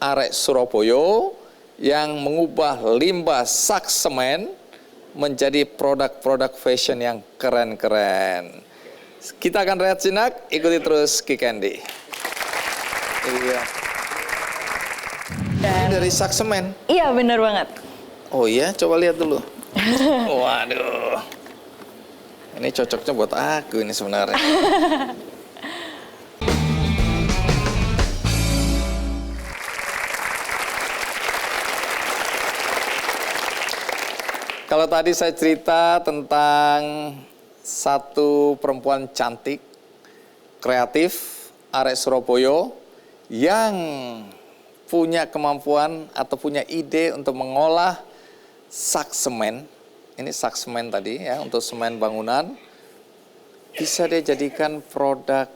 arek Surabaya, yang mengubah limbah sak semen menjadi produk-produk fashion yang keren-keren. Kita akan rehat sinak, ikuti terus Kikendi. Iya. Ini dari sak semen. Iya, bener banget. Oh iya, coba lihat dulu. Waduh. Ini cocoknya buat aku ini sebenarnya. Kalau tadi saya cerita tentang satu perempuan cantik, kreatif, arek Surabaya, yang punya kemampuan atau punya ide untuk mengolah sak semen. Ini sak semen tadi ya, untuk semen bangunan. Bisa dia jadikan produk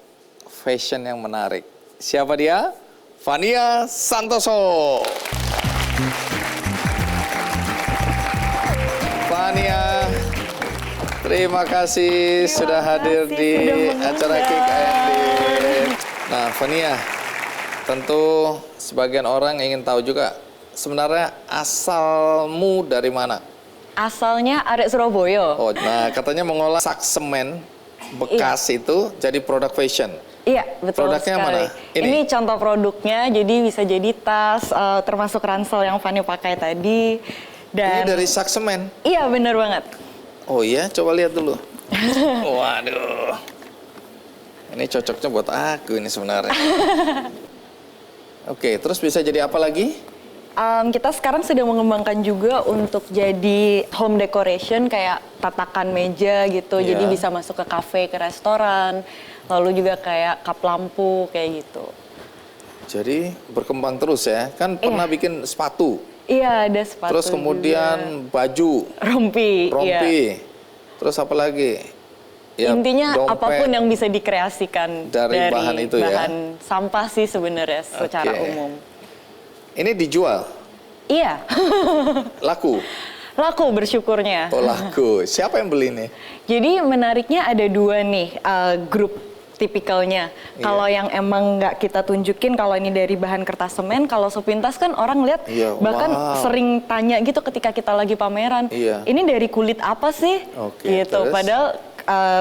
fashion yang menarik. Siapa dia? Fania Santoso. Fania, terima kasih sudah hadir di acara KKND. Nah, Fania, tentu sebagian orang ingin tahu juga sebenarnya asalmu dari mana? Asalnya arek Surabaya. Oh, nah katanya mengolah sak semen bekas itu jadi produk fashion. Iya, betul Produknya sekali. mana? Ini? Ini contoh produknya, jadi bisa jadi tas, termasuk ransel yang Fani pakai tadi. Ini Dan dari sak semen. iya, bener banget. Oh iya, coba lihat dulu. Waduh. Ini cocoknya buat aku ini sebenarnya. Oke, terus bisa jadi apa lagi? Kita sekarang sedang mengembangkan juga untuk jadi home decoration kayak tatakan meja gitu. Iya. Jadi bisa masuk ke kafe, ke restoran. Lalu juga kayak kap lampu kayak gitu. Jadi berkembang terus ya. Kan pernah bikin sepatu. Iya, ada sepatu Terus kemudian juga. baju, rompi. rompi. Iya. Terus apa lagi? Ya, Intinya dompet. apapun yang bisa dikreasikan Dari bahan itu ya? bahan sampah sih sebenarnya secara Oke. umum. Ini dijual, Iya, laku. laku bersyukurnya. Oh laku. Siapa yang beli nih? Jadi menariknya ada dua nih grup tipikalnya. Iya. Kalau yang emang nggak kita tunjukin kalau ini dari bahan kertas semen, kalau sepintas kan orang lihat Iya, bahkan wow. sering tanya gitu ketika kita lagi pameran. Iya. Ini dari kulit apa sih? Oke, gitu. terus? Padahal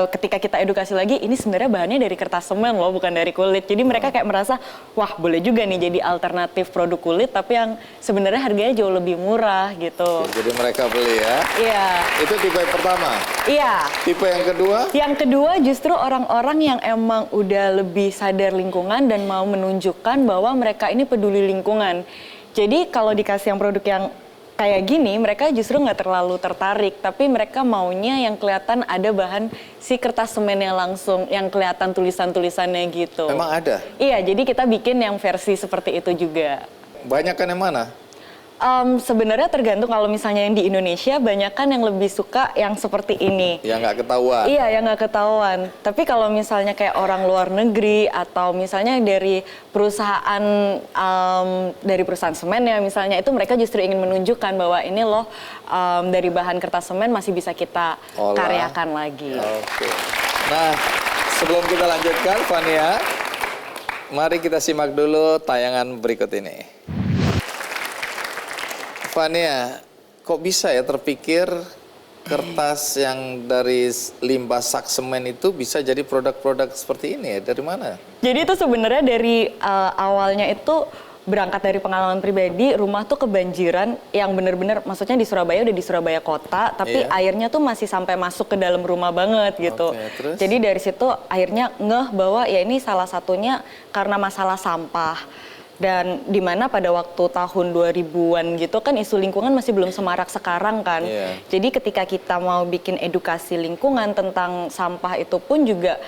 ketika kita edukasi lagi, ini sebenarnya bahannya dari kertas semen loh, bukan dari kulit. Jadi mereka kayak merasa, wah boleh juga nih jadi alternatif produk kulit, tapi yang sebenarnya harganya jauh lebih murah gitu. Jadi mereka beli ya. Iya. Itu tipe yang pertama. Iya. Tipe yang kedua? Yang kedua justru orang-orang yang emang udah lebih sadar lingkungan dan mau menunjukkan bahwa mereka ini peduli lingkungan. Jadi kalau dikasih yang produk yang kayak gini, mereka justru nggak terlalu tertarik, tapi mereka maunya yang kelihatan ada bahan si kertas semennya langsung, yang kelihatan tulisan-tulisannya gitu. Memang ada? Iya, jadi kita bikin yang versi seperti itu juga. Banyak kan yang mana? Sebenarnya tergantung, kalau misalnya yang di Indonesia banyak kan yang lebih suka yang seperti ini. Yang nggak ketahuan? Iya, yang nggak ketahuan. Tapi kalau misalnya kayak orang luar negeri atau misalnya dari perusahaan semen ya misalnya, itu mereka justru ingin menunjukkan bahwa ini loh dari bahan kertas semen masih bisa kita karyakan lagi. Oke. Nah, sebelum kita lanjutkan, Fania, mari kita simak dulu tayangan berikut ini. Fania, kok bisa ya terpikir kertas yang dari limbah sak semen itu bisa jadi produk-produk seperti ini ya? Dari mana? Jadi itu sebenarnya dari awalnya itu berangkat dari pengalaman pribadi, rumah tuh kebanjiran yang benar-benar, maksudnya di Surabaya udah di Surabaya kota, tapi airnya tuh masih sampai masuk ke dalam rumah banget gitu. Terus? Jadi dari situ akhirnya ngeh bahwa ya ini salah satunya karena masalah sampah. Dan dimana pada waktu tahun 2000-an gitu kan isu lingkungan masih belum semarak sekarang kan. Jadi ketika kita mau bikin edukasi lingkungan tentang sampah itu pun juga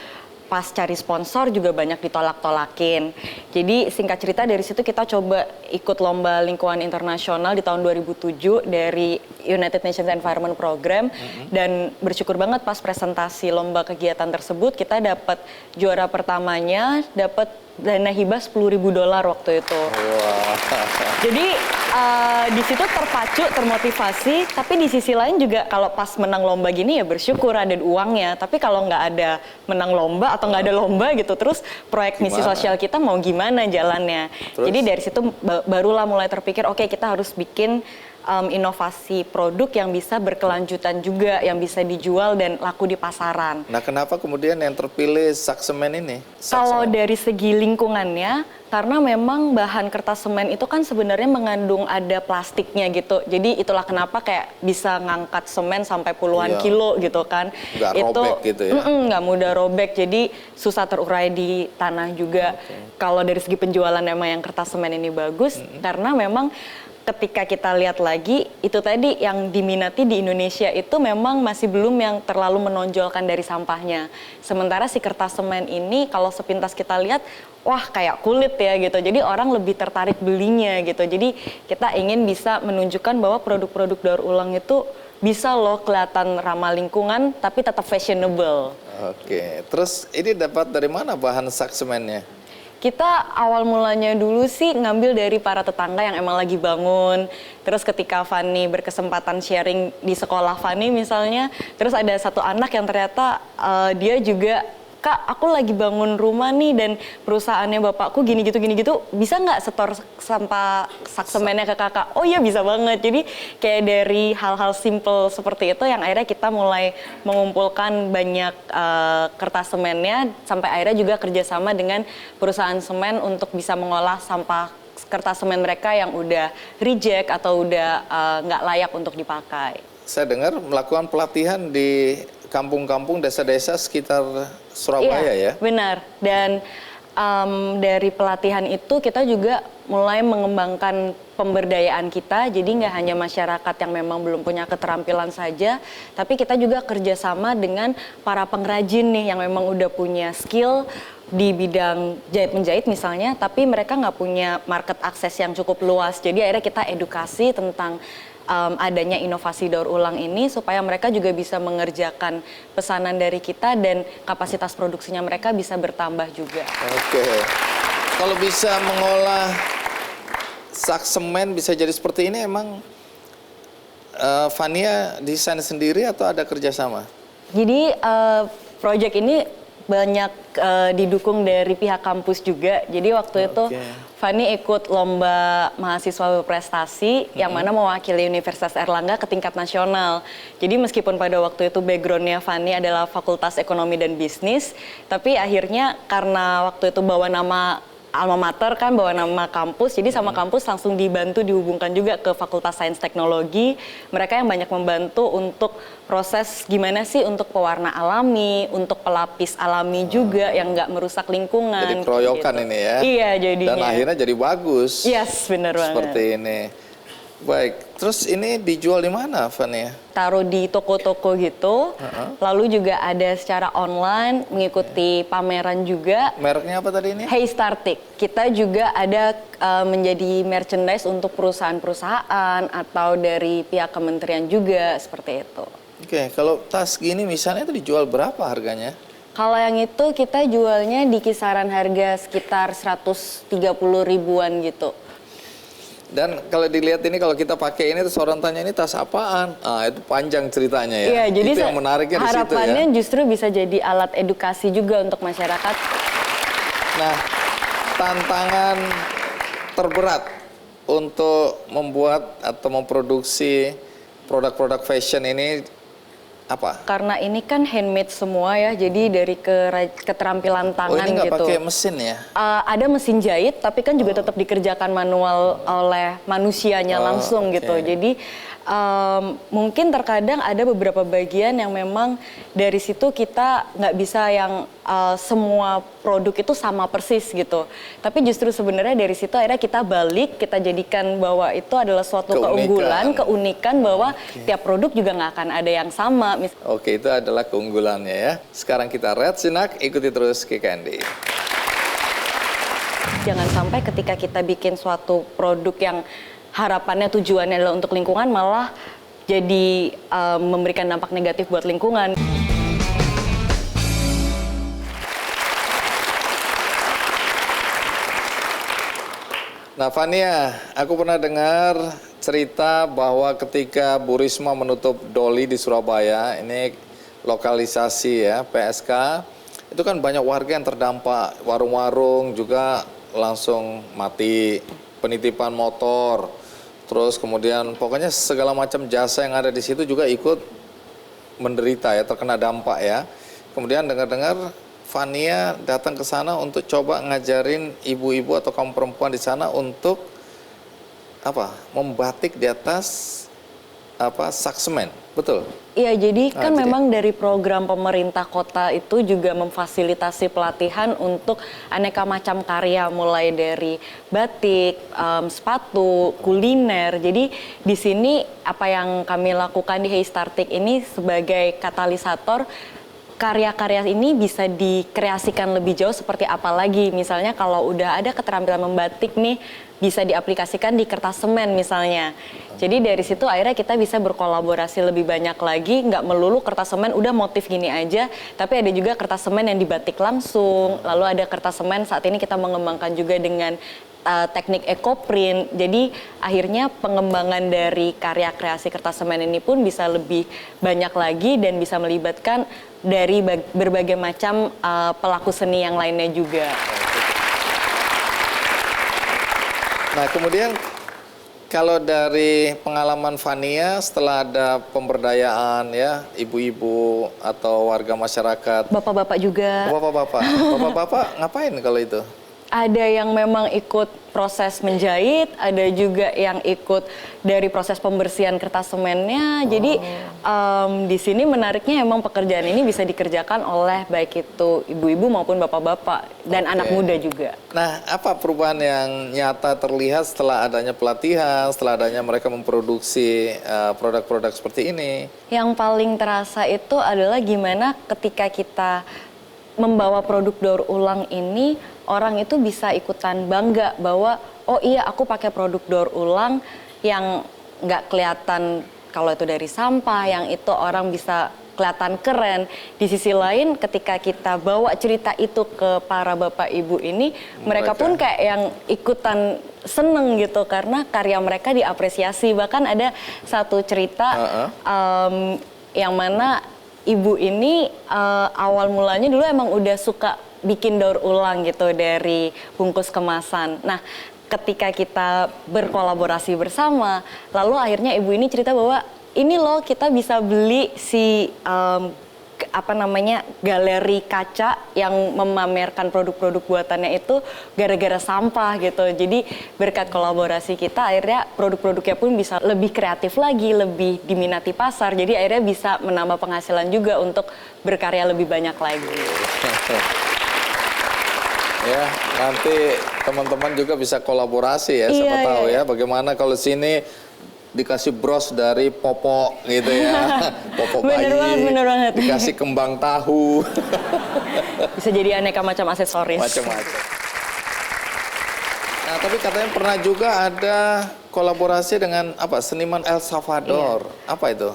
pas cari sponsor juga banyak ditolak-tolakin. Jadi singkat cerita dari situ kita coba ikut lomba lingkungan internasional di tahun 2007 dari United Nations Environment Program, dan bersyukur banget pas presentasi lomba kegiatan tersebut kita dapat juara pertamanya, dapat dana hibah $10.000 waktu itu. Jadi di situ terpacu, termotivasi, tapi di sisi lain juga kalau pas menang lomba gini ya bersyukur ada uangnya. Tapi kalau nggak ada menang lomba atau nggak ada lomba gitu, terus proyek misi sosial kita mau gimana jalannya. Jadi dari situ barulah mulai terpikir, oke, kita harus bikin inovasi produk yang bisa berkelanjutan juga, yang bisa dijual dan laku di pasaran. Nah, kenapa kemudian yang terpilih sak semen ini? Kalau dari segi lingkungannya, karena memang bahan kertas semen itu kan sebenarnya mengandung ada plastiknya gitu. Jadi itulah kenapa kayak bisa ngangkat semen sampai puluhan kilo gitu kan. Nggak robek gitu ya? Nggak mudah robek, jadi susah terurai di tanah juga. Kalau dari segi penjualan memang yang kertas semen ini bagus, karena memang ketika kita lihat lagi, itu tadi yang diminati di Indonesia itu memang masih belum yang terlalu menonjolkan dari sampahnya. Sementara si kertas semen ini kalau sepintas kita lihat, wah kayak kulit ya gitu. Jadi orang lebih tertarik belinya gitu. Jadi kita ingin bisa menunjukkan bahwa produk-produk daur ulang itu bisa loh kelihatan ramah lingkungan tapi tetap fashionable. Oke, terus ini dapat dari mana bahan sak semennya? Kita awal mulanya dulu sih ngambil dari para tetangga yang emang lagi bangun. Terus ketika Fani berkesempatan sharing di sekolah Fani misalnya, terus ada satu anak yang ternyata dia juga, Kak, aku lagi bangun rumah nih dan perusahaannya bapakku gini gitu, bisa nggak setor sampah sak semennya ke kakak? Oh iya bisa banget. Jadi kayak dari hal-hal simple seperti itu yang akhirnya kita mulai mengumpulkan banyak kertas semennya, sampai akhirnya juga kerjasama dengan perusahaan semen untuk bisa mengolah sampah kertas semen mereka yang udah reject atau udah nggak layak untuk dipakai. Saya dengar melakukan pelatihan di kampung-kampung, desa-desa sekitar Surabaya ya? Benar. Dan dari pelatihan itu kita juga mulai mengembangkan pemberdayaan kita. Jadi nggak hanya masyarakat yang memang belum punya keterampilan saja, tapi kita juga kerjasama dengan para pengrajin nih yang memang udah punya skill di bidang jahit-menjahit misalnya, tapi mereka nggak punya market akses yang cukup luas. Jadi akhirnya kita edukasi tentang adanya inovasi daur ulang ini supaya mereka juga bisa mengerjakan pesanan dari kita dan kapasitas produksinya mereka bisa bertambah juga. Oke. Kalau bisa mengolah sak semen bisa jadi seperti ini, emang Fania desain sendiri atau ada kerjasama? Jadi proyek ini banyak didukung dari pihak kampus juga. Jadi waktu itu Fani ikut lomba mahasiswa berprestasi yang mana mewakili Universitas Airlangga ke tingkat nasional. Jadi meskipun pada waktu itu backgroundnya Fani adalah Fakultas Ekonomi dan Bisnis, tapi akhirnya karena waktu itu bawa nama alma mater kan, bawa nama kampus, jadi sama kampus langsung dibantu dihubungkan juga ke Fakultas Sains Teknologi. Mereka yang banyak membantu untuk proses gimana sih untuk pewarna alami, untuk pelapis alami juga yang nggak merusak lingkungan. Jadi keroyokan gitu. ini ya. Iya jadinya. Dan akhirnya jadi bagus. Yes, benar banget. Seperti ini. Baik, terus ini dijual di mana, Fania? Taruh di toko-toko gitu, lalu juga ada secara online, mengikuti pameran juga. Mereknya apa tadi ini? Heystartik, kita juga ada menjadi merchandise untuk perusahaan-perusahaan atau dari pihak kementerian juga, seperti itu. Oke, kalau tas gini misalnya itu dijual berapa harganya? Kalau yang itu kita jualnya di kisaran harga sekitar 130 ribuan gitu. Dan kalau dilihat ini, kalau kita pakai ini terus orang tanya ini tas apaan? Ah, itu panjang ceritanya ya. Iya, jadi itu yang menariknya di situ ya. harapannya justru bisa jadi alat edukasi juga untuk masyarakat. Nah, tantangan terberat untuk membuat atau memproduksi produk-produk fashion ini apa? Karena ini kan handmade semua ya, jadi dari keterampilan tangan Oh, ini nggak gitu. pakai mesin ya? Ada mesin jahit, tapi kan juga tetap dikerjakan manual oleh manusianya langsung gitu. Jadi mungkin terkadang ada beberapa bagian yang memang dari situ kita nggak bisa yang semua produk itu sama persis gitu. Tapi justru sebenarnya dari situ akhirnya kita balik, kita jadikan bahwa itu adalah suatu keunikan bahwa tiap produk juga nggak akan ada yang sama. Oke, itu adalah keunggulannya ya. Sekarang kita read sinak, ikuti terus Kikandi. Jangan sampai ketika kita bikin suatu produk yang harapannya tujuannya adalah untuk lingkungan malah jadi memberikan dampak negatif buat lingkungan. Nah, Fania, aku pernah dengar cerita bahwa ketika Bu Risma menutup Doli di Surabaya, ini lokalisasi ya, PSK, itu kan banyak warga yang terdampak, warung-warung juga langsung mati, penitipan motor, terus kemudian pokoknya segala macam jasa yang ada di situ juga ikut menderita ya, terkena dampak ya. Kemudian dengar-dengar Fania datang ke sana untuk coba ngajarin ibu-ibu atau kaum perempuan di sana untuk apa? Membatik di atas apa? Saksemen, betul? Iya, jadi kan memang dari program pemerintah kota itu juga memfasilitasi pelatihan untuk aneka macam karya, mulai dari batik, sepatu, kuliner. Jadi di sini apa yang kami lakukan di Heystartik ini sebagai katalisator, karya-karya ini bisa dikreasikan lebih jauh seperti apa lagi. Misalnya kalau udah ada keterampilan membatik nih, bisa diaplikasikan di kertas semen misalnya. Jadi dari situ akhirnya kita bisa berkolaborasi lebih banyak lagi, nggak melulu kertas semen udah motif gini aja, tapi ada juga kertas semen yang dibatik langsung, lalu ada kertas semen saat ini kita mengembangkan juga dengan teknik ekoprint. Jadi akhirnya pengembangan dari karya kreasi kertas semen ini pun bisa lebih banyak lagi dan bisa melibatkan dari berbagai macam pelaku seni yang lainnya juga. Nah, kemudian kalau dari pengalaman Fania setelah ada pemberdayaan ya, ibu-ibu atau warga masyarakat. Bapak-bapak juga. Bapak-bapak ngapain kalau itu? Ada yang memang ikut proses menjahit, ada juga yang ikut dari proses pembersihan kertas semennya. Jadi di sini menariknya emang pekerjaan ini bisa dikerjakan oleh baik itu ibu-ibu maupun bapak-bapak dan anak muda juga. Nah, apa perubahan yang nyata terlihat setelah adanya pelatihan, setelah adanya mereka memproduksi produk-produk seperti ini? Yang paling terasa itu adalah gimana ketika kita membawa produk daur ulang ini, orang itu bisa ikutan bangga bahwa oh iya aku pakai produk daur ulang yang nggak kelihatan kalau itu dari sampah, yang itu orang bisa kelihatan keren. Di sisi lain ketika kita bawa cerita itu ke para bapak ibu ini, mereka pun kayak yang ikutan seneng gitu karena karya mereka diapresiasi. Bahkan ada satu cerita yang mana ibu ini awal mulanya dulu emang udah suka bikin daur ulang gitu dari bungkus kemasan. Nah, ketika kita berkolaborasi bersama, lalu akhirnya ibu ini cerita bahwa ini loh kita bisa beli si galeri kaca yang memamerkan produk-produk buatannya itu gara-gara sampah gitu. Jadi berkat kolaborasi kita akhirnya produk-produknya pun bisa lebih kreatif lagi, lebih diminati pasar. Jadi akhirnya bisa menambah penghasilan juga untuk berkarya lebih banyak lagi. Ya, nanti teman-teman juga bisa kolaborasi ya, siapa tahu ya bagaimana kalau sini dikasih bros dari popok gitu ya, popok bayi, bener banget. dikasih kembang tahu. Bisa jadi aneka macam aksesoris. Macam-macam. Nah, tapi katanya pernah juga ada kolaborasi dengan seniman El Salvador. Apa itu?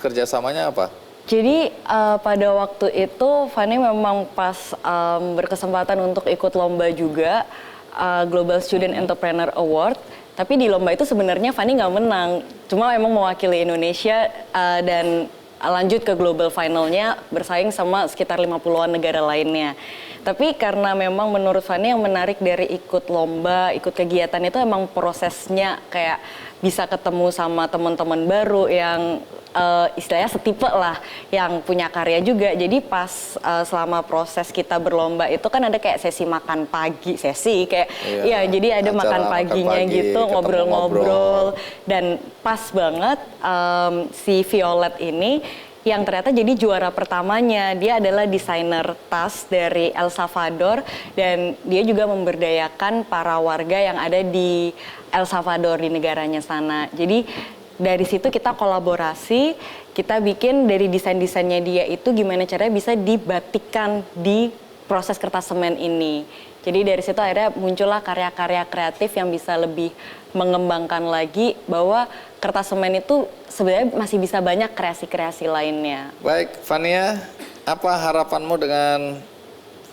Kerjasamanya apa? Jadi pada waktu itu Fanny memang pas berkesempatan untuk ikut lomba juga, Global Student Entrepreneur Award. Tapi di lomba itu sebenarnya Fanny nggak menang, cuma memang mewakili Indonesia dan lanjut ke global finalnya bersaing sama sekitar 50-an negara lainnya. Tapi karena memang menurut Fanny yang menarik dari ikut lomba, ikut kegiatan itu emang prosesnya kayak bisa ketemu sama teman-teman baru yang istilahnya setipe lah, yang punya karya juga. Jadi pas selama proses kita berlomba itu kan ada kayak sesi makan pagi, jadi ada makan paginya gitu, ngobrol-ngobrol. Dan pas banget si Violet ini yang ternyata jadi juara pertamanya. Dia adalah desainer tas dari El Salvador dan dia juga memberdayakan para warga yang ada di El Salvador, di negaranya sana. Jadi dari situ kita kolaborasi, kita bikin dari desain-desainnya dia itu gimana caranya bisa dibatikkan di proses kertas semen ini. Jadi dari situ akhirnya muncullah karya-karya kreatif yang bisa lebih mengembangkan lagi bahwa kertas semen itu sebenarnya masih bisa banyak kreasi-kreasi lainnya. Baik, Fania, apa harapanmu dengan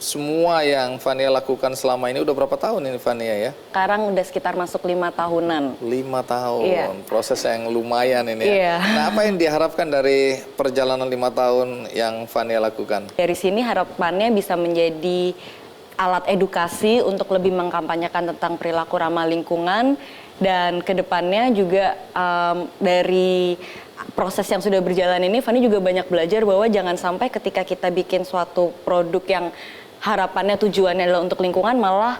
semua yang Fania lakukan selama ini? Udah berapa tahun ini Fania ya? Sekarang udah sekitar masuk 5 tahunan. 5 tahun, Iya. Proses yang lumayan ini ya. Iya. Nah, apa yang diharapkan dari perjalanan 5 tahun yang Fania lakukan? Dari sini harapannya bisa menjadi alat edukasi untuk lebih mengkampanyekan tentang perilaku ramah lingkungan, dan kedepannya juga dari proses yang sudah berjalan ini, Fanny juga banyak belajar bahwa jangan sampai ketika kita bikin suatu produk yang harapannya tujuannya adalah untuk lingkungan malah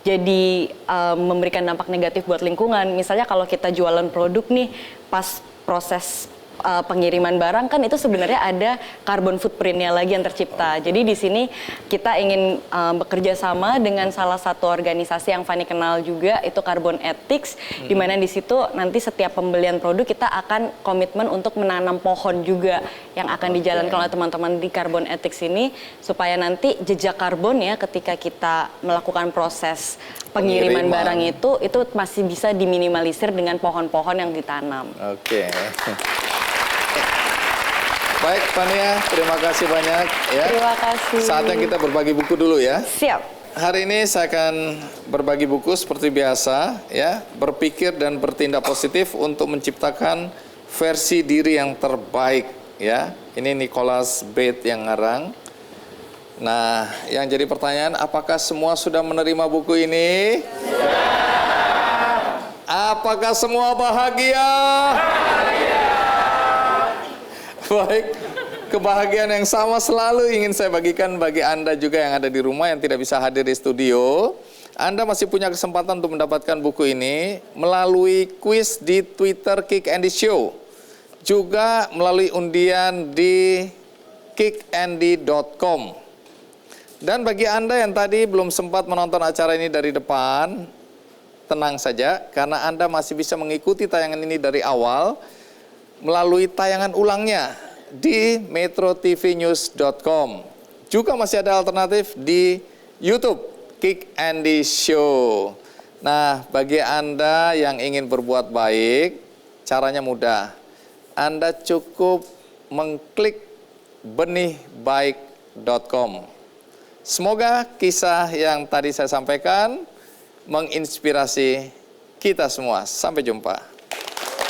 jadi memberikan dampak negatif buat lingkungan. Misalnya kalau kita jualan produk nih, pas proses pengiriman barang kan itu sebenarnya ada carbon footprint-nya lagi yang tercipta. Jadi di sini kita ingin bekerja sama dengan salah satu organisasi yang Fanny kenal juga, itu Carbon Ethics, di mana di situ nanti setiap pembelian produk kita akan komitmen untuk menanam pohon juga yang akan dijalankan oleh teman-teman di Carbon Ethics ini, supaya nanti jejak karbon ya ketika kita melakukan proses pengiriman barang itu masih bisa diminimalisir dengan pohon-pohon yang ditanam. Oke. Baik, Fania, terima kasih banyak ya. Terima kasih. Saatnya kita berbagi buku dulu ya. Siap. Hari ini saya akan berbagi buku seperti biasa ya, berpikir dan bertindak positif untuk menciptakan versi diri yang terbaik ya. Ini Nicholas Bate yang ngarang. Nah, yang jadi pertanyaan, apakah semua sudah menerima buku ini? Apakah semua bahagia? Baik, kebahagiaan yang sama selalu ingin saya bagikan bagi Anda juga yang ada di rumah yang tidak bisa hadir di studio. Anda masih punya kesempatan untuk mendapatkan buku ini melalui kuis di Twitter Kick Andy Show. Juga melalui undian di kickandy.com. Dan bagi Anda yang tadi belum sempat menonton acara ini dari depan, tenang saja karena Anda masih bisa mengikuti tayangan ini dari awal melalui tayangan ulangnya di metrotvnews.com. Juga masih ada alternatif di YouTube Kick Andy Show. Nah, bagi Anda yang ingin berbuat baik, caranya mudah. Anda cukup mengklik benihbaik.com. Semoga kisah yang tadi saya sampaikan menginspirasi kita semua. Sampai jumpa.